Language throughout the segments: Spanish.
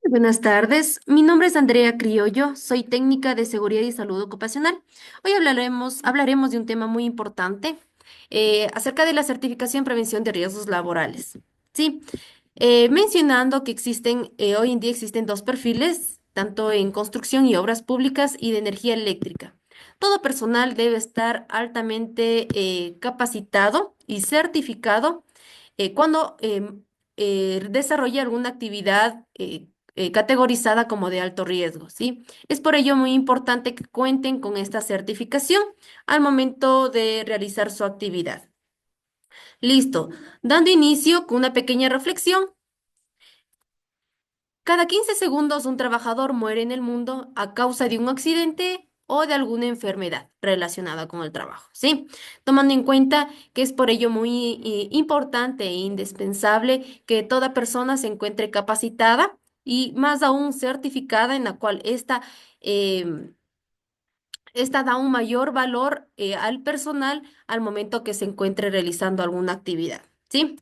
Buenas tardes, mi nombre es Andrea Criollo, soy técnica de seguridad y salud ocupacional. Hoy hablaremos de un tema muy importante acerca de la certificación en prevención de riesgos laborales. Sí, mencionando que hoy en día existen dos perfiles, tanto en construcción y obras públicas y de energía eléctrica. Todo personal debe estar altamente capacitado y certificado cuando desarrolla alguna actividad categorizada como de alto riesgo, ¿sí? Es por ello muy importante que cuenten con esta certificación al momento de realizar su actividad. Listo. Dando inicio con una pequeña reflexión. Cada 15 segundos un trabajador muere en el mundo a causa de un accidente o de alguna enfermedad relacionada con el trabajo, ¿sí? Tomando en cuenta que es por ello muy importante e indispensable que toda persona se encuentre capacitada y más aún certificada en la cual em, esta da un mayor valor al personal al momento que se encuentre realizando alguna actividad, ¿sí?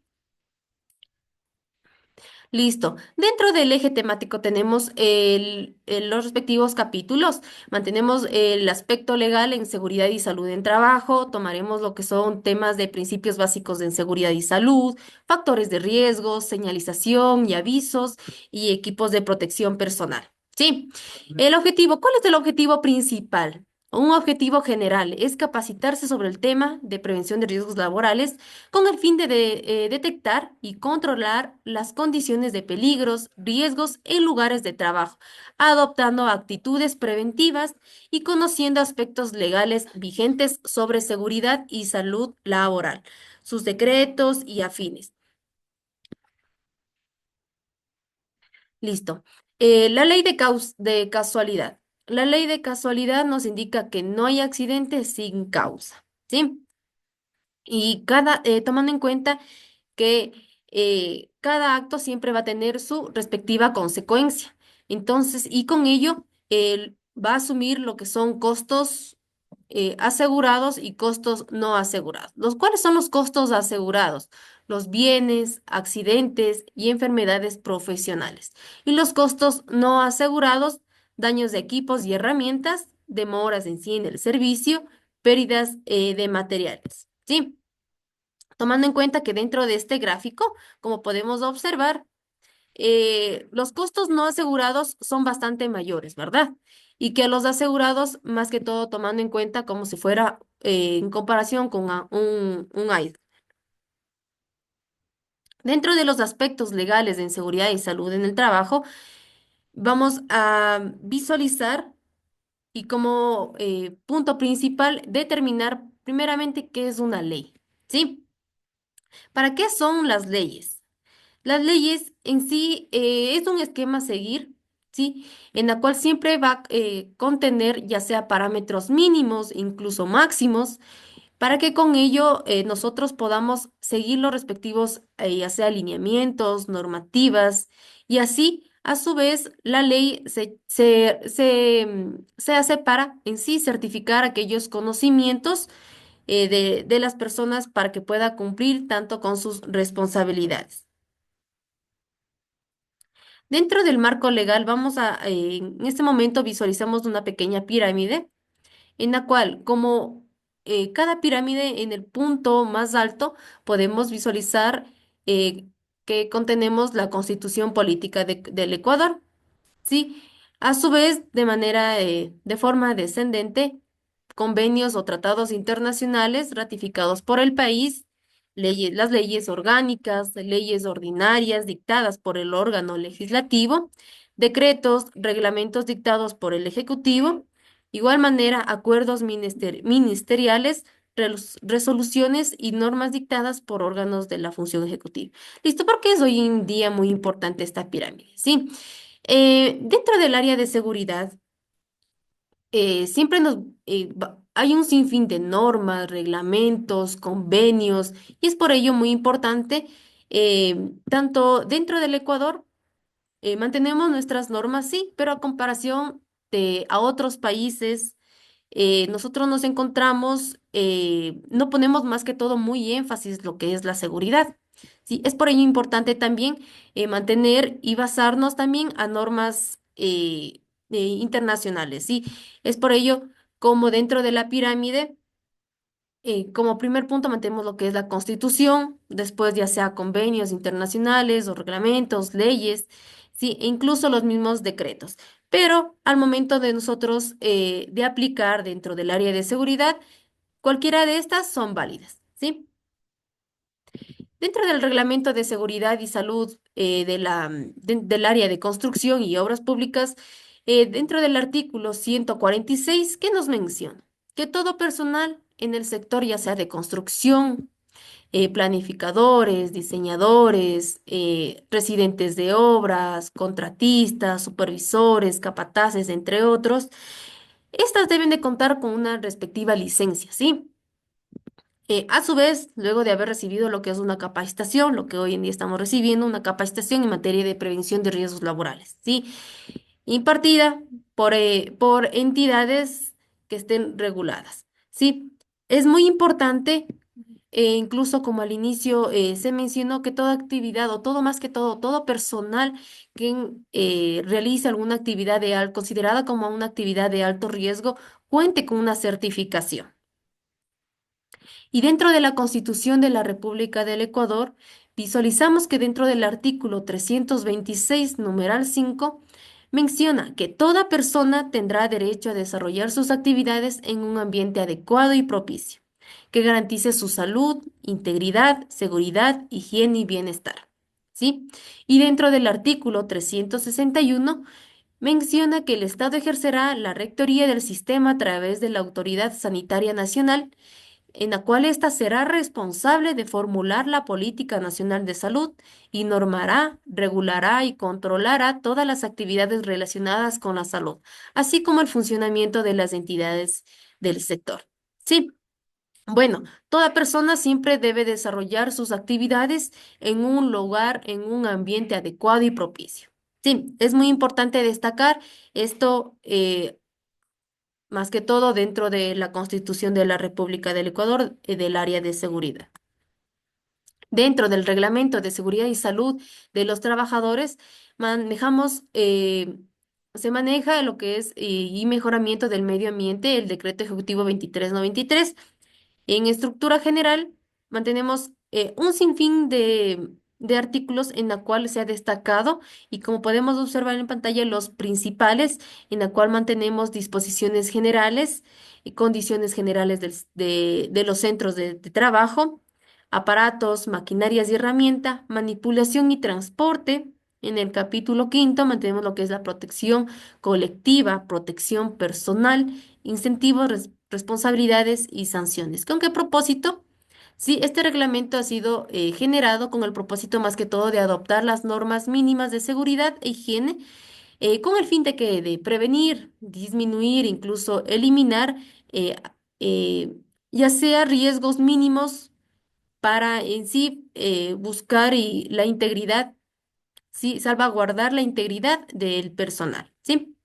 Listo. Dentro del eje temático tenemos los respectivos capítulos. Mantenemos el aspecto legal en seguridad y salud en trabajo. Tomaremos lo que son temas de principios básicos en seguridad y salud, factores de riesgo, señalización y avisos y equipos de protección personal. Sí. El objetivo, ¿cuál es el objetivo principal? Un objetivo general es capacitarse sobre el tema de prevención de riesgos laborales con el fin de detectar y controlar las condiciones de peligros, riesgos en lugares de trabajo, adoptando actitudes preventivas y conociendo aspectos legales vigentes sobre seguridad y salud laboral, sus decretos y afines. Listo. La ley de casualidad. La ley de casualidad nos indica que no hay accidente sin causa, ¿sí? Y tomando en cuenta que cada acto siempre va a tener su respectiva consecuencia. Entonces, y con ello, él va a asumir lo que son costos asegurados y costos no asegurados. ¿Cuáles son los costos asegurados? Los bienes, accidentes y enfermedades profesionales. Y los costos no asegurados, daños de equipos y herramientas, demoras en sí en el servicio, pérdidas de materiales. ¿Sí? Tomando en cuenta que dentro de este gráfico, como podemos observar, los costos no asegurados son bastante mayores, ¿verdad? Y que los asegurados, más que todo tomando en cuenta como si fuera en comparación con un iceberg. Dentro de los aspectos legales de seguridad y salud en el trabajo, vamos a visualizar y como punto principal determinar primeramente qué es una ley, ¿sí? ¿Para qué son las leyes? Las leyes en sí es un esquema a seguir, ¿sí? En la cual siempre va a contener ya sea parámetros mínimos, incluso máximos, para que con ello nosotros podamos seguir los respectivos, ya sea alineamientos, normativas, y así, a su vez, la ley se hace para en sí certificar aquellos conocimientos de las personas para que pueda cumplir tanto con sus responsabilidades. Dentro del marco legal, en este momento visualizamos una pequeña pirámide en la cual, como cada pirámide en el punto más alto, podemos visualizar eh, que contenemos la Constitución Política del Ecuador. Sí, a su vez, de forma descendente, convenios o tratados internacionales ratificados por el país, las leyes orgánicas, leyes ordinarias dictadas por el órgano legislativo, decretos, reglamentos dictados por el Ejecutivo, igual manera, acuerdos ministeriales, resoluciones y normas dictadas por órganos de la función ejecutiva. ¿Listo? Porque es hoy en día muy importante esta pirámide, ¿sí? Dentro del área de seguridad, siempre hay un sinfín de normas, reglamentos, convenios, y es por ello muy importante, tanto dentro del Ecuador, mantenemos nuestras normas, sí, pero a comparación a otros países, nosotros nos encontramos, no ponemos más que todo muy énfasis lo que es la seguridad. ¿sí? Es por ello importante también mantener y basarnos también a normas internacionales, ¿sí? Es por ello como dentro de la pirámide, como primer punto mantenemos lo que es la Constitución, después ya sea convenios internacionales o reglamentos, leyes, ¿sí? E incluso los mismos decretos. Pero al momento de nosotros de aplicar dentro del área de seguridad, cualquiera de estas son válidas, ¿sí? Dentro del Reglamento de Seguridad y Salud del área de construcción y obras públicas, dentro del artículo 146, ¿qué nos menciona? Que todo personal en el sector, ya sea de construcción, planificadores, diseñadores, residentes de obras, contratistas, supervisores, capataces, entre otros, estas deben de contar con una respectiva licencia, ¿sí? A su vez, luego de haber recibido lo que es una capacitación, lo que hoy en día estamos recibiendo, una capacitación en materia de prevención de riesgos laborales, ¿sí? Impartida por entidades que estén reguladas, ¿sí? Es muy importante, incluso como al inicio se mencionó, que toda actividad, o todo más que todo, todo personal que realice alguna actividad considerada como una actividad de alto riesgo, cuente con una certificación. Y dentro de la Constitución de la República del Ecuador, visualizamos que dentro del artículo 326, numeral 5, menciona que toda persona tendrá derecho a desarrollar sus actividades en un ambiente adecuado y propicio, que garantice su salud, integridad, seguridad, higiene y bienestar. ¿Sí? Y dentro del artículo 361, menciona que el Estado ejercerá la rectoría del sistema a través de la Autoridad Sanitaria Nacional, en la cual ésta será responsable de formular la política nacional de salud y normará, regulará y controlará todas las actividades relacionadas con la salud, así como el funcionamiento de las entidades del sector. Sí, bueno, toda persona siempre debe desarrollar sus actividades en un lugar, en un ambiente adecuado y propicio. Sí, es muy importante destacar esto. Más que todo dentro de la Constitución de la República del Ecuador, del área de seguridad. Dentro del Reglamento de Seguridad y Salud de los Trabajadores, manejamos, se maneja lo que es y mejoramiento del medio ambiente, el Decreto Ejecutivo 2393. En estructura general, mantenemos un sinfín de artículos en la cual se ha destacado y como podemos observar en pantalla, los principales, en la cual mantenemos disposiciones generales y condiciones generales de los centros de trabajo, aparatos, maquinarias y herramienta, manipulación y transporte. En el capítulo quinto mantenemos lo que es la protección colectiva, protección personal, incentivos, responsabilidades y sanciones. ¿Con qué propósito? Sí, este reglamento ha sido generado con el propósito más que todo de adoptar las normas mínimas de seguridad e higiene con el fin de prevenir, disminuir, incluso eliminar, eh, eh, ya sea riesgos mínimos para en sí buscar la integridad, sí, salvaguardar la integridad del personal, ¿sí?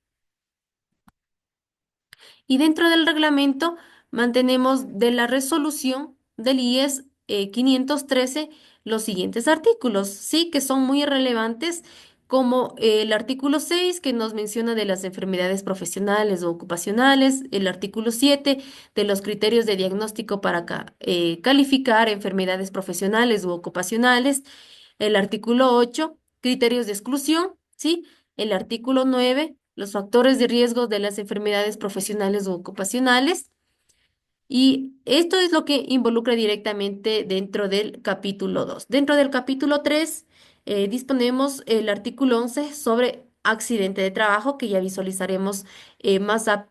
Y dentro del reglamento mantenemos de la resolución del IES 513 los siguientes artículos, sí, que son muy relevantes, como el artículo 6 que nos menciona de las enfermedades profesionales o ocupacionales, el artículo 7 de los criterios de diagnóstico para calificar enfermedades profesionales u ocupacionales, el artículo 8 criterios de exclusión, ¿sí? El artículo 9 los factores de riesgo de las enfermedades profesionales o ocupacionales. Y esto es lo que involucra directamente dentro del capítulo 2. Dentro del capítulo 3 disponemos el artículo 11 sobre accidente de trabajo, que ya visualizaremos más a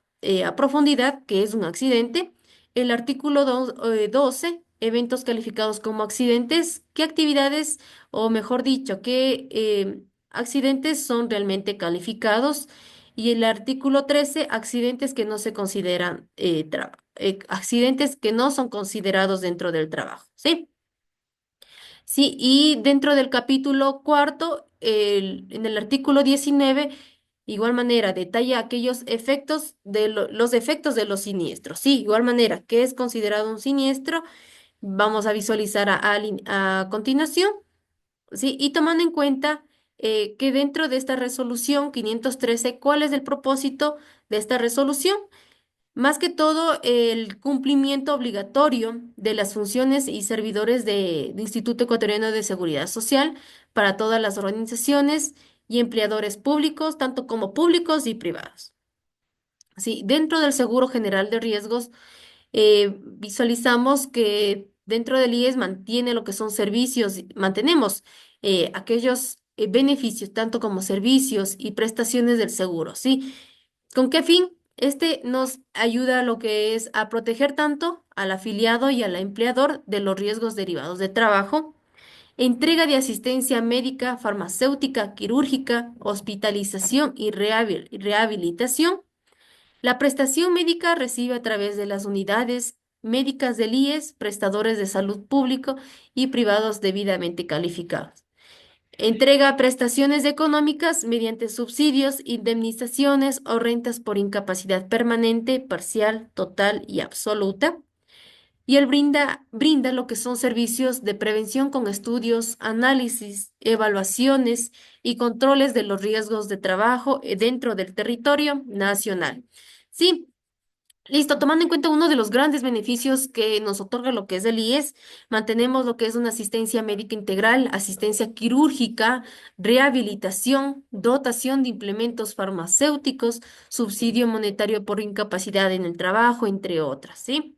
profundidad, que es un accidente. El artículo 12, eventos calificados como accidentes. ¿Qué actividades, o mejor dicho, qué accidentes son realmente calificados? Y el artículo 13, accidentes que no se consideran accidentes que no son considerados dentro del trabajo, ¿sí? Sí, y dentro del capítulo cuarto, en el artículo 19, igual manera, detalla aquellos efectos los efectos de los siniestros, sí, igual manera, ¿qué es considerado un siniestro? Vamos a visualizar a continuación. ¿sí? Y tomando en cuenta que dentro de esta resolución 513, ¿cuál es el propósito de esta resolución? Más que todo, el cumplimiento obligatorio de las funciones y servidores de Instituto Ecuatoriano de Seguridad Social para todas las organizaciones y empleadores públicos, tanto como públicos y privados. Sí, dentro del Seguro General de Riesgos, visualizamos que dentro del IES mantiene lo que son servicios, mantenemos aquellos beneficios, tanto como servicios y prestaciones del seguro, ¿sí? ¿Con qué fin? Este nos ayuda a lo que es a proteger tanto al afiliado y al empleador de los riesgos derivados de trabajo, entrega de asistencia médica, farmacéutica, quirúrgica, hospitalización y rehabilitación. La prestación médica recibe a través de las unidades médicas del IES, prestadores de salud público y privados debidamente calificados. Entrega prestaciones económicas mediante subsidios, indemnizaciones o rentas por incapacidad permanente, parcial, total y absoluta. Y él brinda lo que son servicios de prevención con estudios, análisis, evaluaciones y controles de los riesgos de trabajo dentro del territorio nacional. Sí, listo, tomando en cuenta uno de los grandes beneficios que nos otorga lo que es el IES, mantenemos lo que es una asistencia médica integral, asistencia quirúrgica, rehabilitación, dotación de implementos farmacéuticos, subsidio monetario por incapacidad en el trabajo, entre otras, ¿sí?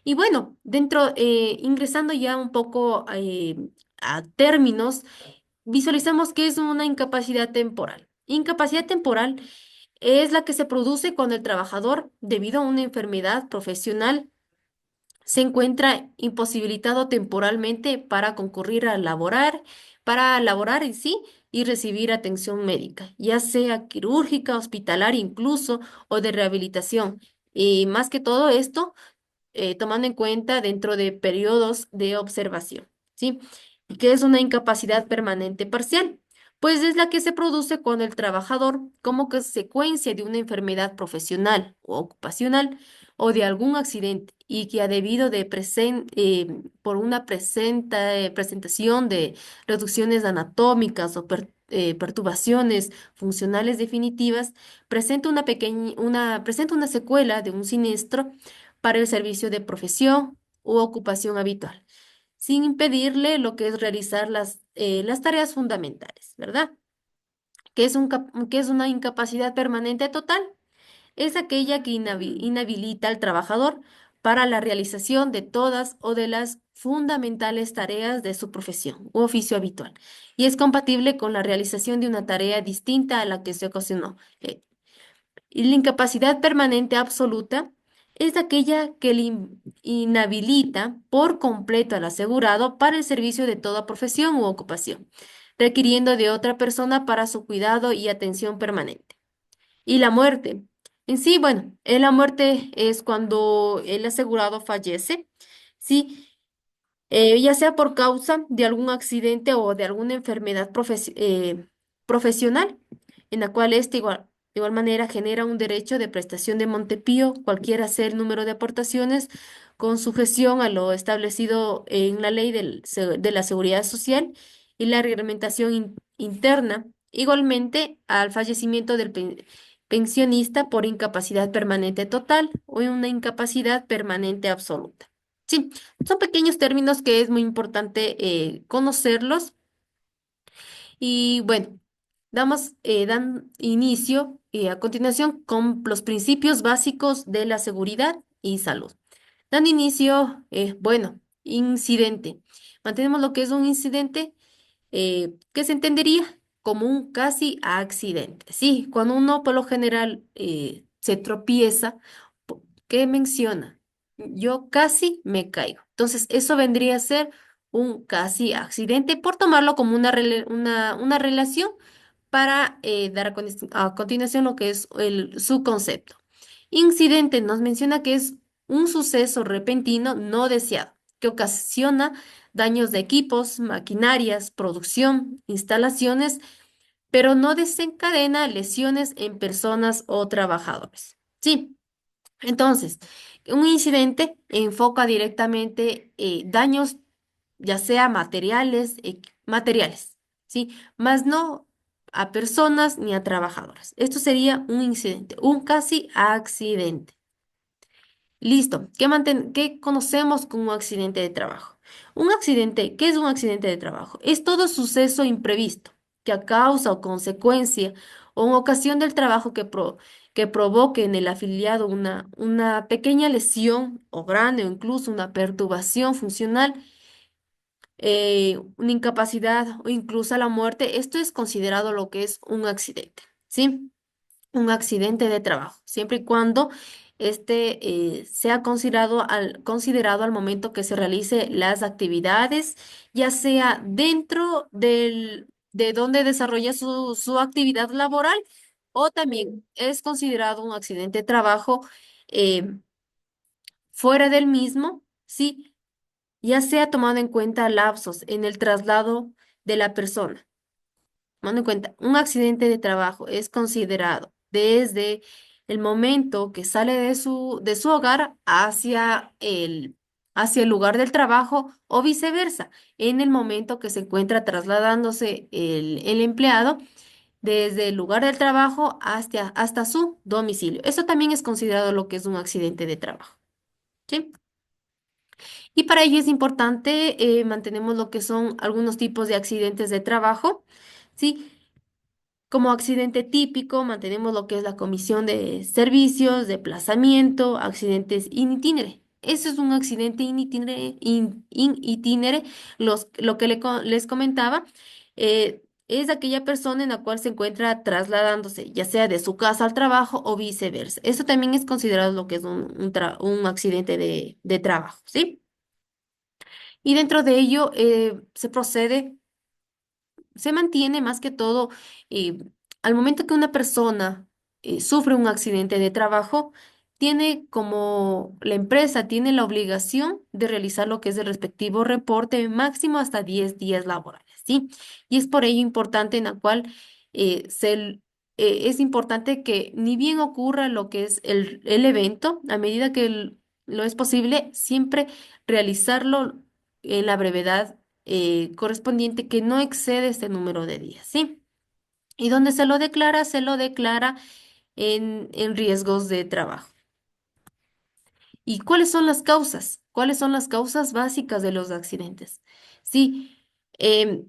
Y bueno, ingresando ya un poco a términos, visualizamos que es una incapacidad temporal. Incapacidad temporal es la que se produce cuando el trabajador, debido a una enfermedad profesional, se encuentra imposibilitado temporalmente para laborar en sí y recibir atención médica, ya sea quirúrgica, hospitalaria incluso, o de rehabilitación. Y más que todo esto, tomando en cuenta dentro de periodos de observación, ¿sí? ¿Y qué es una incapacidad permanente parcial? Pues es la que se produce cuando el trabajador, como consecuencia de una enfermedad profesional o ocupacional o de algún accidente y que ha debido por una presentación de reducciones anatómicas o perturbaciones funcionales definitivas, presenta una secuela de un siniestro para el servicio de profesión u ocupación habitual, sin impedirle lo que es realizar las tareas fundamentales, ¿verdad? ¿Qué es una incapacidad permanente total? Es aquella que inhabilita al trabajador para la realización de todas o de las fundamentales tareas de su profesión u oficio habitual y es compatible con la realización de una tarea distinta a la que se ocasionó. Y la incapacidad permanente absoluta es aquella que inhabilita por completo al asegurado para el servicio de toda profesión u ocupación, requiriendo de otra persona para su cuidado y atención permanente. Y la muerte. En sí, bueno, la muerte es cuando el asegurado fallece, ¿sí? Ya sea por causa de algún accidente o de alguna enfermedad profesional, en la cual de igual manera genera un derecho de prestación de Montepío, cualquiera sea el número de aportaciones, con sujeción a lo establecido en la ley de la seguridad social y la reglamentación interna, igualmente al fallecimiento del pensionista por incapacidad permanente total o una incapacidad permanente absoluta. Sí, son pequeños términos que es muy importante conocerlos. Y bueno, dan inicio a continuación con los principios básicos de la seguridad y salud. Dan inicio, bueno, incidente. Mantenemos lo que es un incidente que se entendería como un casi accidente. Sí, cuando uno por lo general se tropieza, ¿qué menciona? Yo casi me caigo. Entonces, eso vendría a ser un casi accidente por tomarlo como una relación para dar a continuación lo que es su concepto. Incidente nos menciona que es un suceso repentino no deseado que ocasiona daños de equipos, maquinarias, producción, instalaciones, pero no desencadena lesiones en personas o trabajadores. Sí, entonces, un incidente enfoca directamente daños, ya sea materiales, materiales, ¿sí? Más no a personas ni a trabajadoras. Esto sería un incidente, un casi accidente. Listo. ¿Qué conocemos como un accidente de trabajo? Un accidente, ¿qué es un accidente de trabajo? Es todo suceso imprevisto que a causa o consecuencia o en ocasión del trabajo que provoque en el afiliado una pequeña lesión o grande o incluso una perturbación funcional, una incapacidad o incluso la muerte. Esto es considerado lo que es un accidente, ¿sí? Un accidente de trabajo, siempre y cuando sea considerado al momento que se realice las actividades, ya sea dentro de donde desarrolla su actividad laboral o también es considerado un accidente de trabajo eh, fuera del mismo, ¿sí? Ya sea tomando en cuenta lapsos en el traslado de la persona. Tomando en cuenta, un accidente de trabajo es considerado desde el momento que sale de su hogar hacia el lugar del trabajo o viceversa, en el momento que se encuentra trasladándose el empleado desde el lugar del trabajo hasta su domicilio. Eso también es considerado lo que es un accidente de trabajo. ¿Sí? Y para ello es importante, mantenemos lo que son algunos tipos de accidentes de trabajo. ¿Sí? Como accidente típico, mantenemos lo que es la comisión de servicios, de desplazamiento, accidentes in itinere. Eso es un accidente in itinere. Lo que les comentaba, es aquella persona en la cual se encuentra trasladándose, ya sea de su casa al trabajo o viceversa. Eso también es considerado lo que es un accidente de trabajo, ¿sí? Y dentro de ello, se mantiene más que todo, eh, al momento que una persona sufre un accidente de trabajo, la empresa tiene la obligación de realizar lo que es el respectivo reporte máximo hasta 10 días laborales, ¿sí? Y es por ello importante en la cual es importante que ni bien ocurra lo que es el evento, a medida que lo es posible, siempre realizarlo en la brevedad correspondiente que no excede este número de días, ¿sí? Y donde se lo declara en riesgos de trabajo. ¿Y cuáles son las causas? ¿Cuáles son las causas básicas de los accidentes? Sí,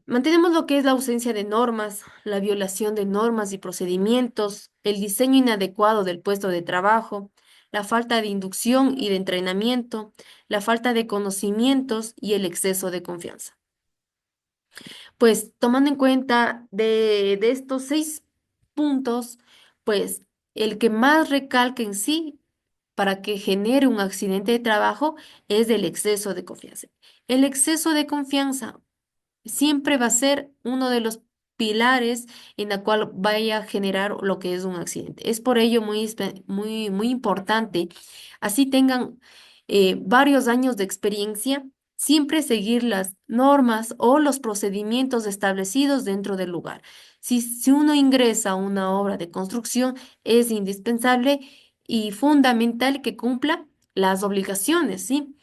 mantenemos lo que es la ausencia de normas, la violación de normas y procedimientos, el diseño inadecuado del puesto de trabajo, la falta de inducción y de entrenamiento, la falta de conocimientos y el exceso de confianza. Pues tomando en cuenta de estos 6 puntos, pues el que más recalca en sí para que genere un accidente de trabajo es el exceso de confianza. El exceso de confianza siempre va a ser uno de los pilares en la cual vaya a generar lo que es un accidente. Es por ello muy, muy importante, así tengan varios años de experiencia, siempre seguir las normas o los procedimientos establecidos dentro del lugar. Si uno ingresa a una obra de construcción, es indispensable y fundamental que cumpla las obligaciones, ¿sí?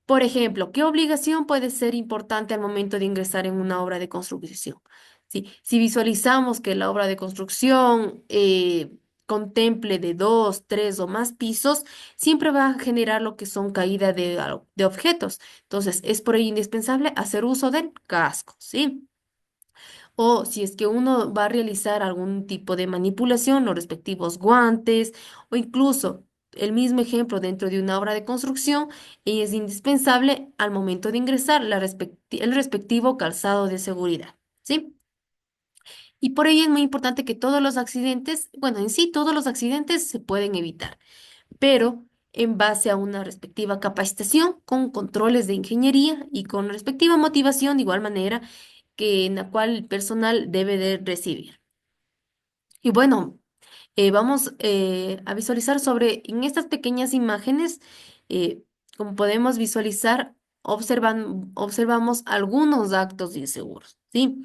Por ejemplo, ¿qué obligación puede ser importante al momento de ingresar en una obra de construcción? ¿Sí? Si visualizamos que la obra de construcción contemple de 2, 3 o más pisos, siempre va a generar lo que son caída de objetos. Entonces, es por ello indispensable hacer uso del casco, ¿sí? O si es que uno va a realizar algún tipo de manipulación, los respectivos guantes o incluso el mismo ejemplo dentro de una obra de construcción, y es indispensable al momento de ingresar el respectivo calzado de seguridad, ¿sí? Y por ello es muy importante que todos los accidentes, bueno, en sí todos los accidentes se pueden evitar, pero en base a una respectiva capacitación con controles de ingeniería y con respectiva motivación de igual manera que en la cual el personal debe de recibir. Y bueno, vamos a visualizar en estas pequeñas imágenes, eh, como podemos visualizar, observamos algunos actos inseguros, ¿sí?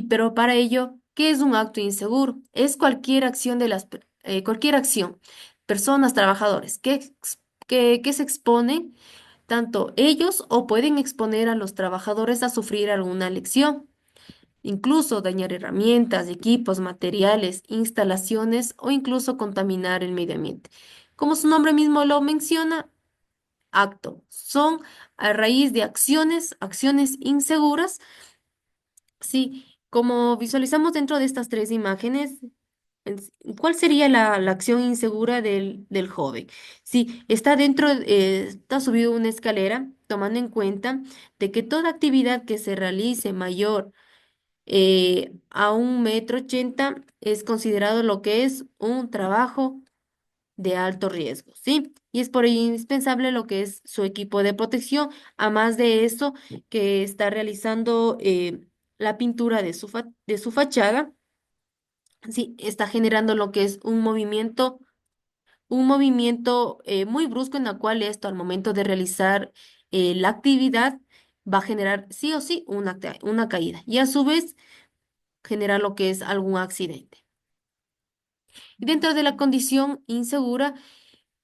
Pero para ello, ¿qué es un acto inseguro? Es cualquier acción, personas, trabajadores, que se exponen, tanto ellos o pueden exponer a los trabajadores a sufrir alguna lección. incluso dañar herramientas, equipos, materiales, instalaciones o incluso contaminar el medio ambiente. Como su nombre mismo lo menciona, acto. Son a raíz de acciones inseguras. Sí, como visualizamos dentro de estas tres imágenes, ¿cuál sería la acción insegura del joven? Sí, está dentro, está subido una escalera, tomando en cuenta de que toda actividad que se realice mayor a 1,80 m es considerado lo que es un trabajo de alto riesgo, ¿sí? Y es por ello indispensable lo que es su equipo de protección, a más de eso que está realizando la pintura de su fachada, sí, está generando lo que es un movimiento muy brusco en el cual esto al momento de realizar la actividad va a generar sí o sí una caída y a su vez generar lo que es algún accidente. Y dentro de la condición insegura,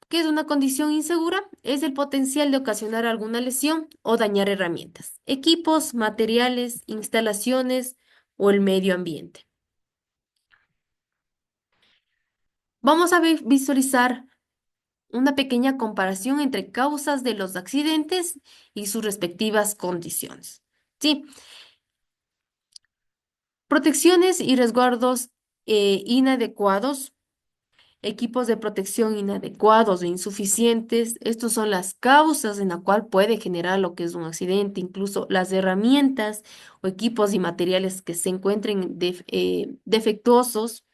¿qué es una condición insegura? Es el potencial de ocasionar alguna lesión o dañar herramientas, equipos, materiales, instalaciones o el medio ambiente. Vamos a visualizar una pequeña comparación entre causas de los accidentes y sus respectivas condiciones. Sí, protecciones y resguardos inadecuados. Equipos de protección inadecuados o insuficientes. Estos son las causas en la cual puede generar lo que es un accidente, incluso las herramientas o equipos y materiales que se encuentren defectuosos.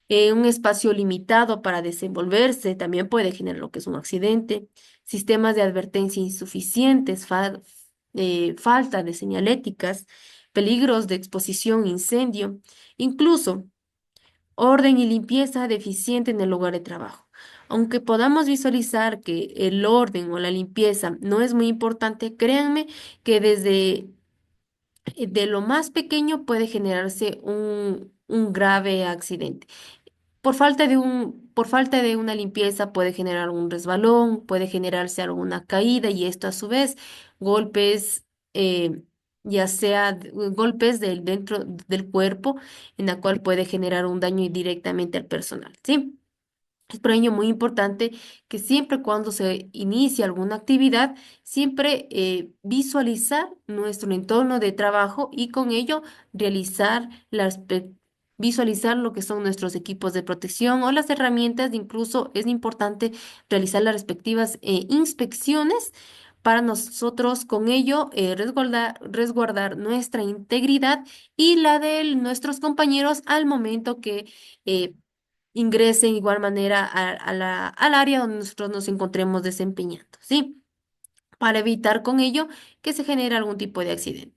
Un espacio limitado para desenvolverse también puede generar lo que es un accidente. Sistemas de advertencia insuficientes, falta de señaléticas, peligros de exposición, incendio, incluso orden y limpieza deficiente en el lugar de trabajo. Aunque podamos visualizar que el orden o la limpieza no es muy importante, créanme que desde de lo más pequeño puede generarse un grave accidente. Por falta de una limpieza puede generar un resbalón, puede generarse alguna caída y esto a su vez golpes, ya sea golpes dentro del cuerpo, en la cual puede generar un daño directamente al personal, ¿sí? Es por ello muy importante que siempre cuando se inicia alguna actividad, siempre visualizar nuestro entorno de trabajo y con ello realizar visualizar lo que son nuestros equipos de protección o las herramientas. Incluso es importante realizar las respectivas inspecciones para nosotros con ello resguardar nuestra integridad y la de nuestros compañeros al momento que eh, ingrese en igual manera al área donde nosotros nos encontremos desempeñando, ¿sí? Para evitar con ello que se genere algún tipo de accidente.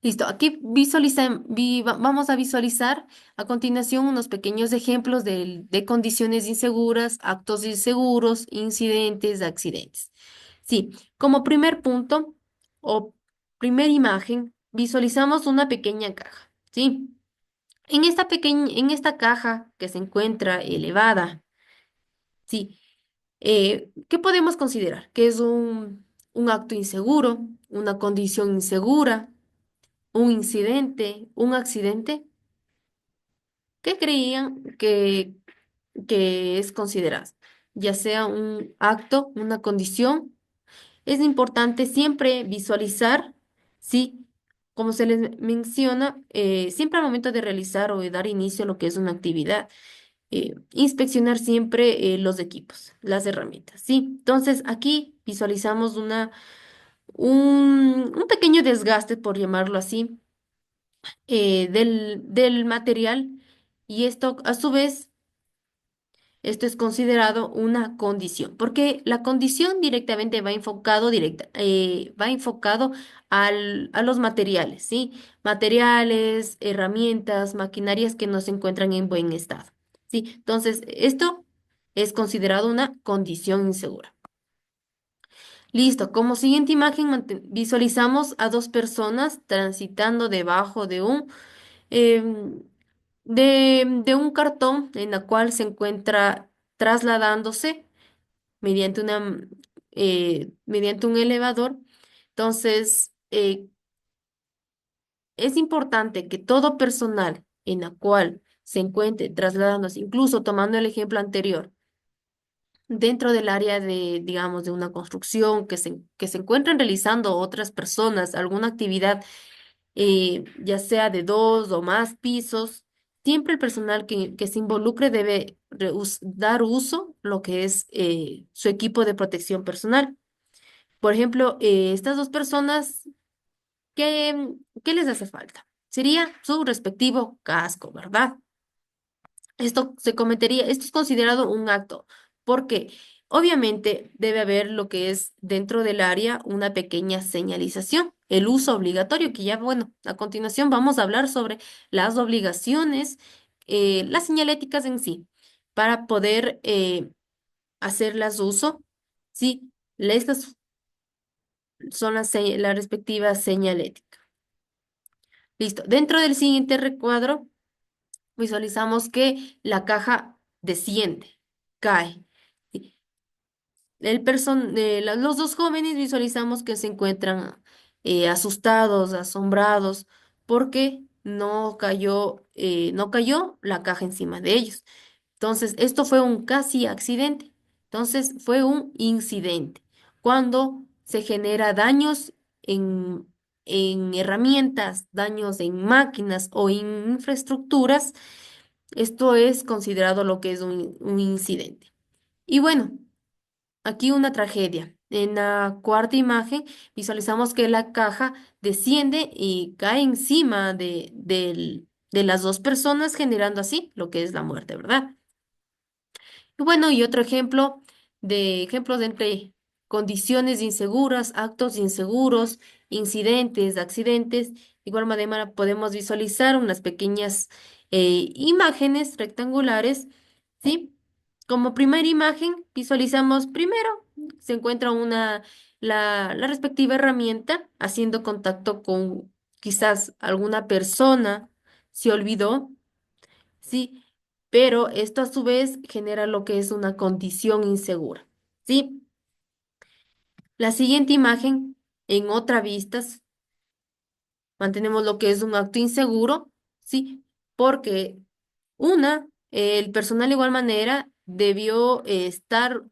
Listo, aquí vamos a visualizar a continuación unos pequeños ejemplos de condiciones inseguras, actos inseguros, incidentes, accidentes. Sí, como primer punto o primera imagen, visualizamos una pequeña caja, ¿sí? En esta caja que se encuentra elevada, sí, ¿qué podemos considerar? Que es un acto inseguro, una condición insegura, un incidente, un accidente. ¿Qué creían que es considerado? Ya sea un acto, una condición. Es importante siempre visualizar, sí, como se les menciona, siempre al momento de realizar o de dar inicio a lo que es una actividad. Inspeccionar siempre los equipos, las herramientas, ¿sí? Entonces, aquí visualizamos un pequeño desgaste, por llamarlo así, del material y esto, a su vez, esto es considerado una condición, porque la condición directamente va enfocado a los materiales, ¿sí? Materiales, herramientas, maquinarias que no se encuentran en buen estado, ¿sí? Entonces, esto es considerado una condición insegura. Listo, como siguiente imagen visualizamos a dos personas transitando debajo em, de un cartón en la cual se encuentra trasladándose mediante mediante un elevador. Entonces, eh, es importante que todo personal en la cual se encuentre trasladándose, incluso tomando el ejemplo anterior, dentro del área de, digamos, de una construcción, que se encuentren realizando otras personas alguna actividad, ya sea de dos o más pisos, siempre el personal que se involucre debe dar uso lo que es su equipo de protección personal. Por ejemplo, estas dos personas, ¿qué, qué les hace falta? Sería su respectivo casco, ¿verdad? Esto es considerado un acto, porque obviamente debe haber lo que es dentro del área una pequeña señalización, el uso obligatorio, que ya, bueno, a continuación vamos a hablar sobre las obligaciones, las señaléticas en sí, para poder hacerlas uso, sí, estas son la respectiva señalética. Listo. Dentro del siguiente recuadro, visualizamos que la caja desciende, cae. ¿Sí? Los dos jóvenes visualizamos que se encuentran asustados, asombrados, porque no cayó la caja encima de ellos. Entonces, esto fue un casi accidente. Entonces, fue un incidente. Cuando se genera daños en, en herramientas, daños en máquinas o en infraestructuras, esto es considerado lo que es un incidente. Y bueno, aquí una tragedia. En la cuarta imagen visualizamos que la caja desciende y cae encima de las dos personas, generando así lo que es la muerte, ¿verdad? Y bueno, y otro ejemplo de ejemplos de entre condiciones inseguras, actos inseguros, incidentes, accidentes. De igual manera podemos visualizar unas pequeñas imágenes rectangulares, ¿sí? Como primera imagen, visualizamos primero, se encuentra la respectiva herramienta haciendo contacto con quizás alguna persona, se olvidó. ¿Sí? Pero esto a su vez genera lo que es una condición insegura, ¿sí? La siguiente imagen, en otra vista, mantenemos lo que es un acto inseguro, ¿sí? Porque el personal de igual manera debió estar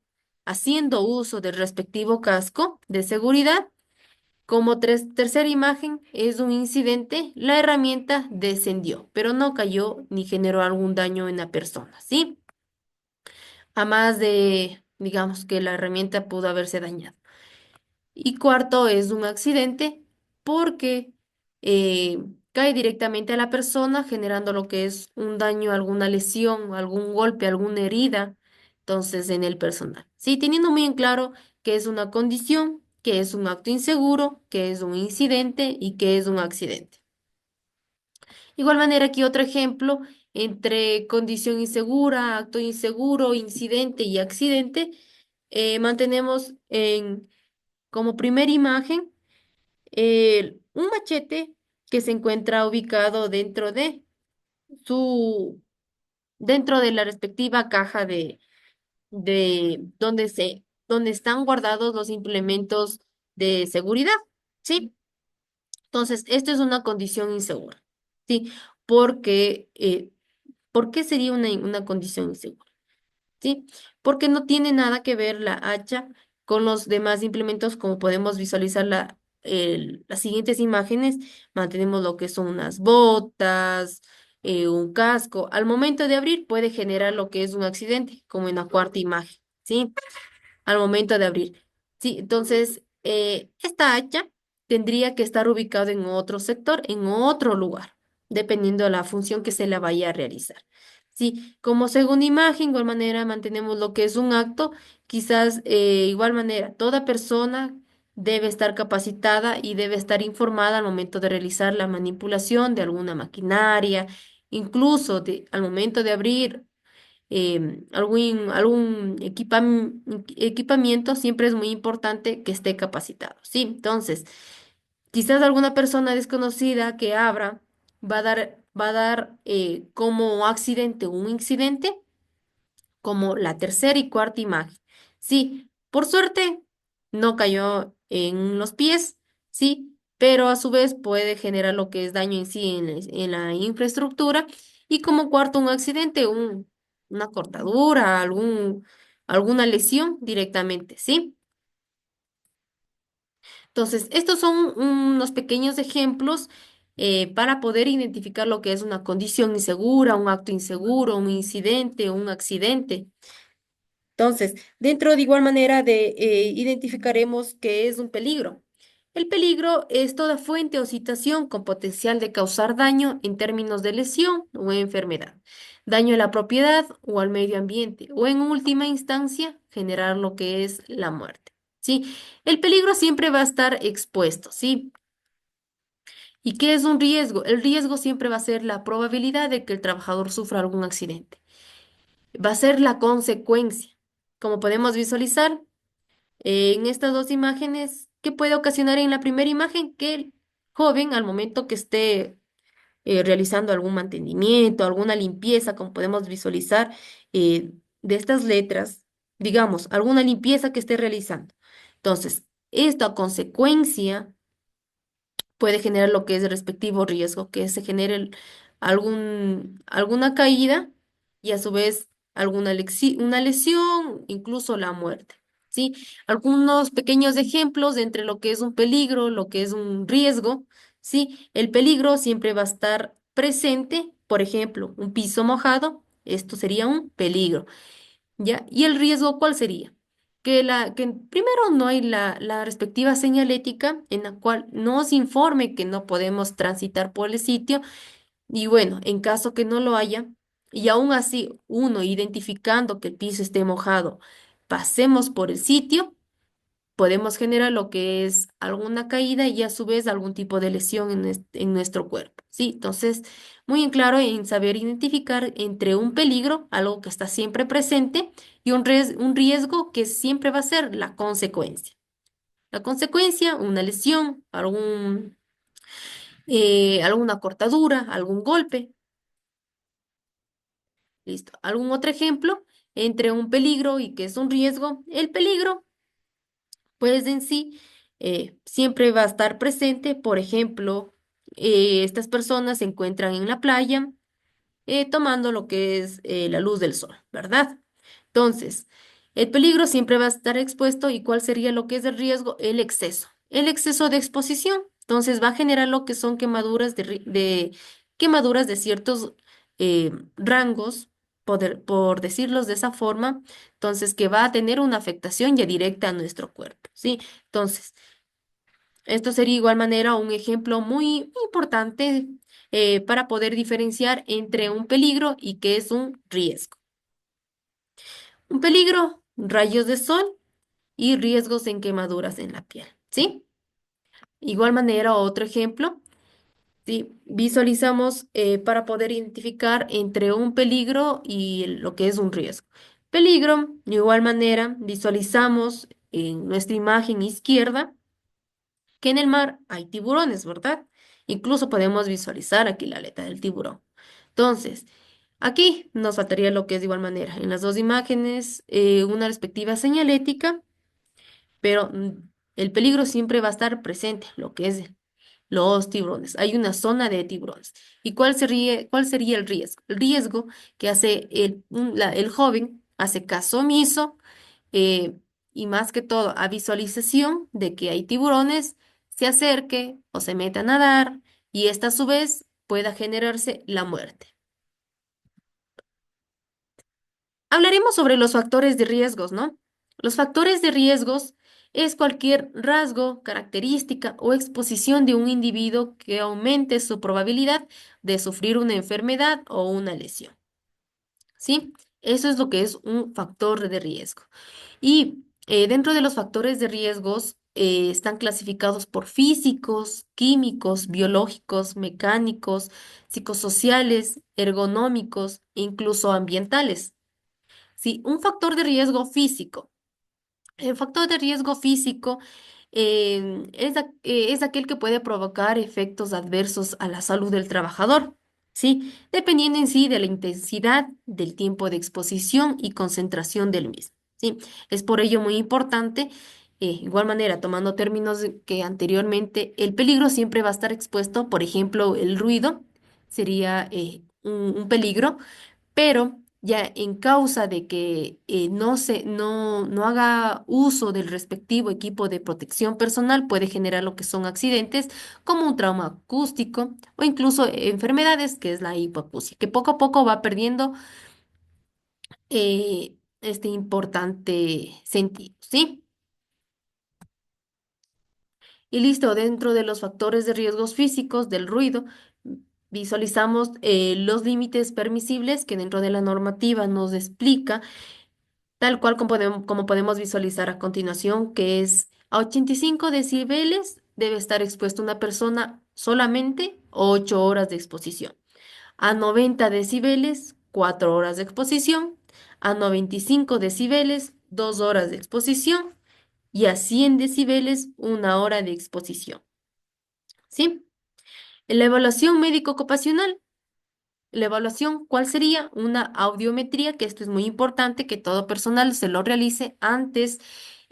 haciendo uso del respectivo casco de seguridad. Como tercera imagen es un incidente, la herramienta descendió, pero no cayó ni generó algún daño en la persona, ¿sí? A más de, digamos, que la herramienta pudo haberse dañado. Y cuarto es un accidente porque eh, cae directamente a la persona generando lo que es un daño, alguna lesión, algún golpe, alguna herida, entonces en el personal. Sí, teniendo muy en claro que es una condición, que es un acto inseguro, que es un incidente y que es un accidente. Igual manera, aquí otro ejemplo entre condición insegura, acto inseguro, incidente y accidente. Mantenemos como primera imagen un machete que se encuentra ubicado su, dentro de la respectiva caja de donde están guardados los implementos de seguridad. ¿Sí? Entonces, esto es una condición insegura. ¿Sí? Porque ¿por qué sería una condición insegura? ¿Sí? Porque no tiene nada que ver la hacha con los demás implementos, como podemos visualizar las siguientes imágenes. Mantenemos lo que son unas botas, un casco. Al momento de abrir puede generar lo que es un accidente, como en la cuarta imagen, ¿sí? Al momento de abrir. Sí, entonces, esta hacha tendría que estar ubicada en otro sector, en otro lugar, dependiendo de la función que se la vaya a realizar. Sí, como segunda imagen, igual manera mantenemos lo que es un acto, quizás igual manera, toda persona debe estar capacitada y debe estar informada al momento de realizar la manipulación de alguna maquinaria, incluso al momento de abrir algún equipamiento, siempre es muy importante que esté capacitado, ¿sí? Entonces, quizás alguna persona desconocida que abra va a dar como accidente un incidente, como la tercera y cuarta imagen. Sí, por suerte no cayó en los pies, ¿sí? pero a su vez puede generar lo que es daño en sí en la infraestructura y como cuarto un accidente, una cortadura, alguna lesión directamente, ¿sí? Entonces, estos son unos pequeños ejemplos para poder identificar lo que es una condición insegura, un acto inseguro, un incidente, un accidente. Entonces, dentro de igual manera identificaremos qué es un peligro. El peligro es toda fuente o situación con potencial de causar daño en términos de lesión o enfermedad, daño a la propiedad o al medio ambiente, o en última instancia, generar lo que es la muerte. ¿Sí? El peligro siempre va a estar expuesto, ¿sí? ¿Y qué es un riesgo? El riesgo siempre va a ser la probabilidad de que el trabajador sufra algún accidente. Va a ser la consecuencia. Como podemos visualizar, en estas dos imágenes, ¿qué puede ocasionar en la primera imagen? Que el joven, al momento que esté realizando algún mantenimiento, alguna limpieza, como podemos visualizar de estas letras, digamos, alguna limpieza que esté realizando. Entonces, esta consecuencia puede generar lo que es el respectivo riesgo, que se genere alguna caída y a su vez una lesión, incluso la muerte. ¿Sí? Algunos pequeños ejemplos entre lo que es un peligro, lo que es un riesgo. ¿Sí? El peligro siempre va a estar presente, por ejemplo, un piso mojado, esto sería un peligro. ¿Ya? ¿Y el riesgo cuál sería? Que primero no hay la respectiva señalética en la cual nos informe que no podemos transitar por el sitio y bueno, en caso que no lo haya, y aún así uno identificando que el piso esté mojado, pasemos por el sitio, podemos generar lo que es alguna caída y a su vez algún tipo de lesión en nuestro cuerpo. Sí, entonces, muy en claro en saber identificar entre un peligro, algo que está siempre presente, y un riesgo que siempre va a ser la consecuencia. La consecuencia, una lesión, alguna cortadura, algún golpe. Listo. ¿Algún otro ejemplo entre un peligro y que es un riesgo? El peligro pues en sí siempre va a estar presente. Por ejemplo, estas personas se encuentran en la playa tomando lo que es la luz del sol, ¿verdad? Entonces, el peligro siempre va a estar expuesto y ¿cuál sería lo que es el riesgo? El exceso de exposición. Entonces, va a generar lo que son quemaduras de ciertos rangos, por decirlos de esa forma, entonces que va a tener una afectación ya directa a nuestro cuerpo, ¿sí? Entonces, esto sería igual manera un ejemplo muy importante para poder diferenciar entre un peligro y qué es un riesgo. Un peligro, rayos de sol y riesgos en quemaduras en la piel, ¿sí? Igual manera, otro ejemplo, ¿sí? Visualizamos para poder identificar entre un peligro y lo que es un riesgo. Peligro, de igual manera, visualizamos en nuestra imagen izquierda que en el mar hay tiburones, ¿verdad? Incluso podemos visualizar aquí la aleta del tiburón. Entonces, aquí nos faltaría lo que es de igual manera. En las dos imágenes, una respectiva señalética, pero el peligro siempre va a estar presente, lo que es los tiburones. Hay una zona de tiburones. ¿Y cuál sería el riesgo? El riesgo que hace el joven, hace caso omiso eh, y más que todo a visualización de que hay tiburones, se acerque o se meta a nadar y esta a su vez pueda generarse la muerte. Hablaremos sobre los factores de riesgos, ¿no? Los factores de riesgos es cualquier rasgo, característica o exposición de un individuo que aumente su probabilidad de sufrir una enfermedad o una lesión, ¿sí? Eso es lo que es un factor de riesgo. Y dentro de los factores de riesgos están clasificados por físicos, químicos, biológicos, mecánicos, psicosociales, ergonómicos e incluso ambientales. Sí, un factor de riesgo físico. El factor de riesgo físico es aquel que puede provocar efectos adversos a la salud del trabajador, ¿sí? Dependiendo en sí de la intensidad del tiempo de exposición y concentración del mismo, ¿sí? Es por ello muy importante Igual manera, tomando términos que anteriormente, el peligro siempre va a estar expuesto, por ejemplo, el ruido sería un peligro, pero ya en causa de que no haga uso del respectivo equipo de protección personal, puede generar lo que son accidentes como un trauma acústico o incluso enfermedades, que es la hipoacusia, que poco a poco va perdiendo este importante sentido, ¿sí? Y listo, dentro de los factores de riesgos físicos del ruido, visualizamos los límites permisibles que dentro de la normativa nos explica, tal cual como podemos visualizar a continuación, que es a 85 decibeles debe estar expuesta una persona solamente 8 horas de exposición. A 90 decibeles, 4 horas de exposición. A 95 decibeles, 2 horas de exposición. Y a 100 decibeles, 1 hora de exposición. ¿Sí? En la evaluación médico-ocupacional, la evaluación, ¿cuál sería? Una audiometría, que esto es muy importante, que todo personal se lo realice antes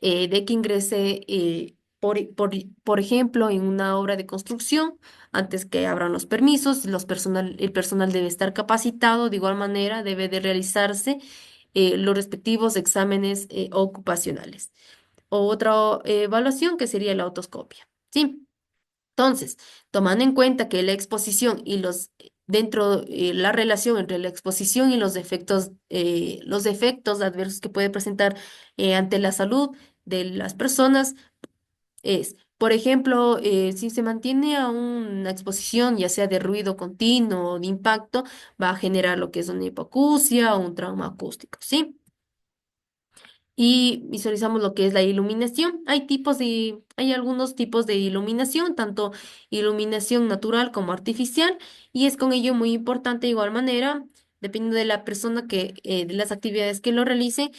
de que ingrese, por ejemplo, en una obra de construcción, antes que abran los permisos, el personal debe estar capacitado, de igual manera debe de realizarse los respectivos exámenes ocupacionales. O otra evaluación que sería la otoscopia. ¿Sí? Entonces, tomando en cuenta que la exposición y la relación entre la exposición y los defectos adversos que puede presentar ante la salud de las personas es, por ejemplo, si se mantiene a una exposición, ya sea de ruido continuo o de impacto, va a generar lo que es una hipoacusia o un trauma acústico, ¿sí? Y visualizamos lo que es la iluminación. Hay algunos tipos de iluminación, tanto iluminación natural como artificial, y es con ello muy importante de igual manera, dependiendo de la persona de las actividades que lo realice,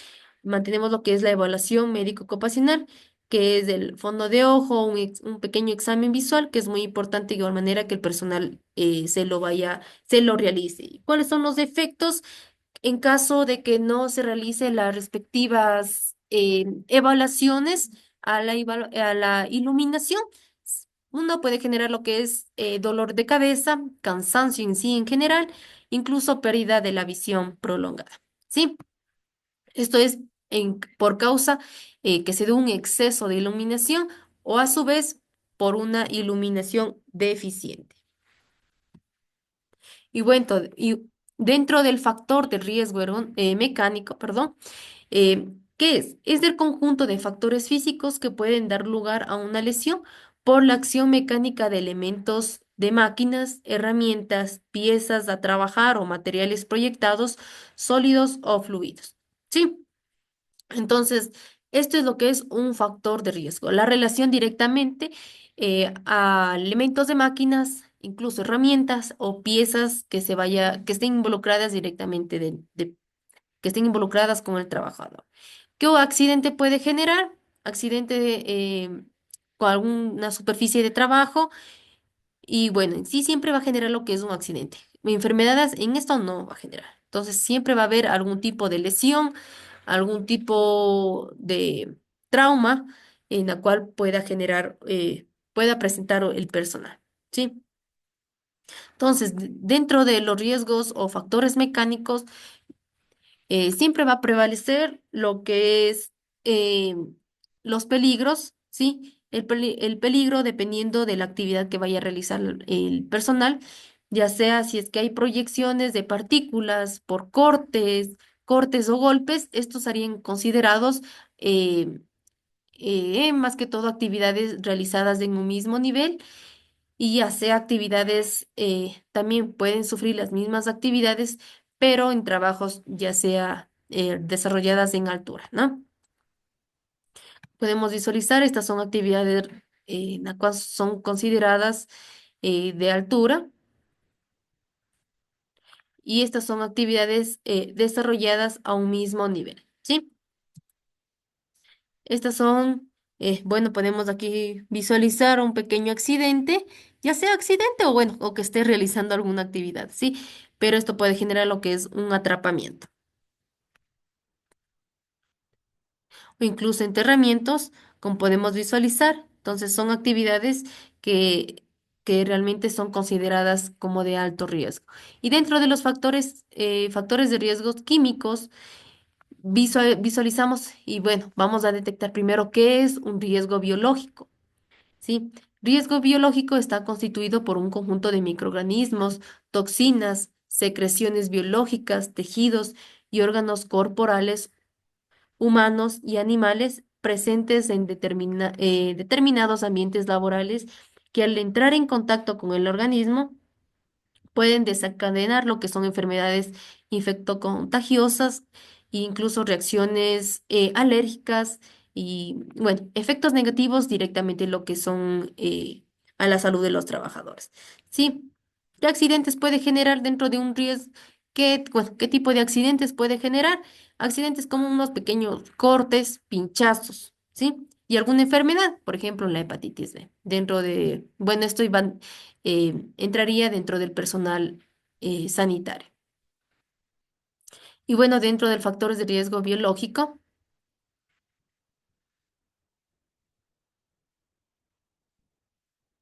mantenemos lo que es la evaluación médico-ocupacional, que es del fondo de ojo, un pequeño examen visual, que es muy importante de igual manera que el personal se lo realice. ¿Y cuáles son los defectos? En caso de que no se realice las respectivas evaluaciones a la iluminación, uno puede generar lo que es dolor de cabeza, cansancio en sí en general, incluso pérdida de la visión prolongada. ¿Sí? Esto es por causa que se dé un exceso de iluminación o a su vez por una iluminación deficiente. Y dentro del factor de riesgo mecánico, perdón, ¿qué es? Es del conjunto de factores físicos que pueden dar lugar a una lesión por la acción mecánica de elementos de máquinas, herramientas, piezas a trabajar o materiales proyectados, sólidos o fluidos. ¿Sí? Entonces, esto es lo que es un factor de riesgo. La relación directamente a elementos de máquinas, incluso herramientas o piezas que estén involucradas directamente que estén involucradas con el trabajador. ¿Qué accidente puede generar? Accidente con alguna superficie de trabajo y bueno, en sí siempre va a generar lo que es un accidente. Enfermedades en esto no va a generar. Entonces siempre va a haber algún tipo de lesión, algún tipo de trauma en la cual pueda presentar el personal. ¿Sí? Entonces, dentro de los riesgos o factores mecánicos, siempre va a prevalecer lo que es los peligros, ¿sí? El peligro dependiendo de la actividad que vaya a realizar el personal, ya sea si es que hay proyecciones de partículas por cortes o golpes, estos serían considerados más que todo actividades realizadas en un mismo nivel y ya sea actividades, también pueden sufrir las mismas actividades, pero en trabajos ya sea desarrolladas en altura, ¿no? Podemos visualizar, estas son actividades las cuales son consideradas de altura y estas son actividades desarrolladas a un mismo nivel, ¿sí? Estas son, bueno, podemos aquí visualizar un pequeño accidente, ya sea accidente o bueno, o que esté realizando alguna actividad, ¿sí? Pero esto puede generar lo que es un atrapamiento o incluso enterramientos como podemos visualizar. Entonces, son actividades que, que realmente son consideradas como de alto riesgo. Y dentro de los factores de riesgos químicos, visualizamos y bueno, vamos a detectar primero qué es un riesgo biológico. ¿Sí? Riesgo biológico está constituido por un conjunto de microorganismos, toxinas, secreciones biológicas, tejidos y órganos corporales humanos y animales presentes en determinados ambientes laborales que al entrar en contacto con el organismo pueden desencadenar lo que son enfermedades infectocontagiosas e incluso reacciones alérgicas y, bueno, efectos negativos directamente en lo que son a la salud de los trabajadores. Sí, ¿qué accidentes puede generar dentro de un riesgo? Bueno, ¿qué tipo de accidentes puede generar? Accidentes como unos pequeños cortes, pinchazos, ¿sí? Y alguna enfermedad, por ejemplo, la hepatitis B. Bueno, entraría dentro del personal sanitario. Y bueno, dentro del factores de riesgo biológico,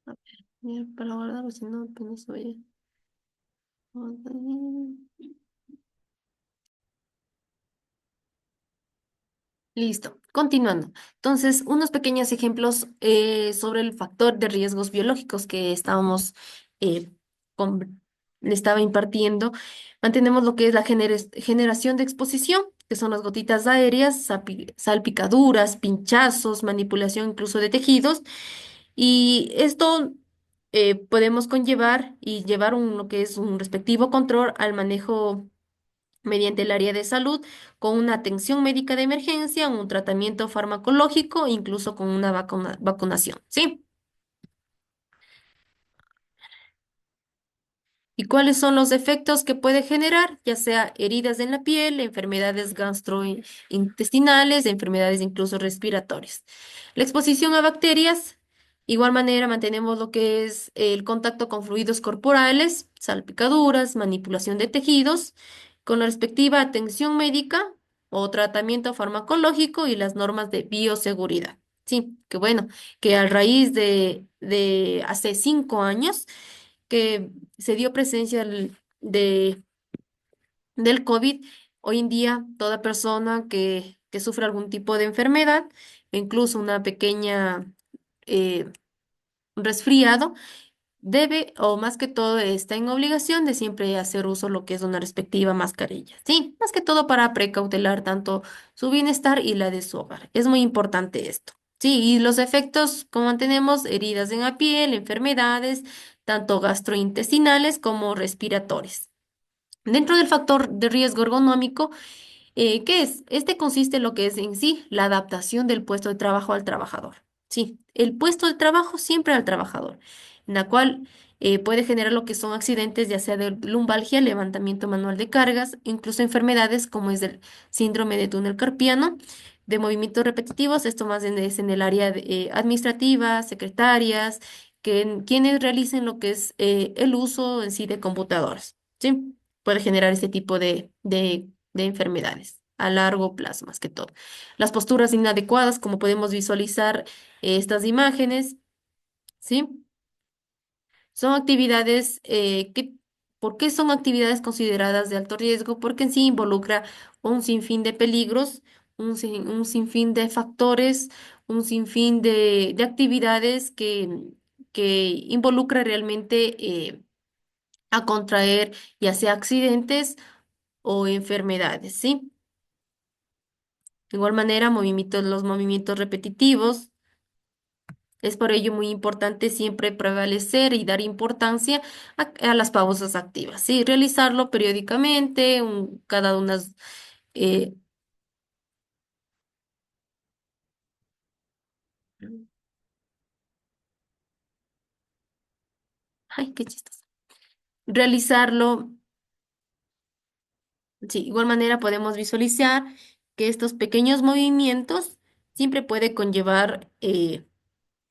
a ver, mira, para guardarlo, si no, pues no se vaya. Listo, continuando. Entonces, unos pequeños ejemplos sobre el factor de riesgos biológicos que eh, le estaba impartiendo. Mantenemos lo que es la generación de exposición, que son las gotitas aéreas, salpicaduras, pinchazos, manipulación incluso de tejidos. Y esto podemos conllevar y llevar lo que es un respectivo control al manejo mediante el área de salud, con una atención médica de emergencia, un tratamiento farmacológico, incluso con una vacunación, ¿sí? ¿Y cuáles son los efectos que puede generar? Ya sea heridas en la piel, enfermedades gastrointestinales, enfermedades incluso respiratorias. La exposición a bacterias, igual manera mantenemos lo que es el contacto con fluidos corporales, salpicaduras, manipulación de tejidos, con la respectiva atención médica o tratamiento farmacológico y las normas de bioseguridad. Sí, que bueno, que a raíz de hace 5 años, que se dio presencia del COVID. Hoy en día, toda persona que sufre algún tipo de enfermedad, incluso una pequeña eh, resfriado, debe, o más que todo, está en obligación de siempre hacer uso lo que es una respectiva mascarilla. Sí, más que todo para precautelar tanto su bienestar y la de su hogar. Es muy importante esto. Sí, y los efectos, como tenemos, heridas en la piel, enfermedades, tanto gastrointestinales como respiratorias. Dentro del factor de riesgo ergonómico, ¿qué es? Este consiste en lo que es en sí la adaptación del puesto de trabajo al trabajador. Sí, el puesto de trabajo siempre al trabajador, en la cual puede generar lo que son accidentes, ya sea de lumbalgia, levantamiento manual de cargas, incluso enfermedades como es el síndrome de túnel carpiano, de movimientos repetitivos, esto es en el área administrativa, secretarias, quienes realicen lo que es el uso en sí de computadoras. ¿Sí? Puede generar este tipo de enfermedades a largo plazo, más que todo. Las posturas inadecuadas, como podemos visualizar estas imágenes, ¿sí? Son actividades ¿por qué son actividades consideradas de alto riesgo? Porque en sí involucra un sinfín de peligros, un sinfín de factores, un sinfín de actividades que involucra realmente a contraer ya sea accidentes o enfermedades, ¿sí? De igual manera, los movimientos repetitivos. Es por ello muy importante siempre prevalecer y dar importancia a las pausas activas, ¿sí? Realizarlo periódicamente, cada unas... eh, ay, qué chistoso. Realizarlo, sí, de igual manera podemos visualizar que estos pequeños movimientos siempre puede conllevar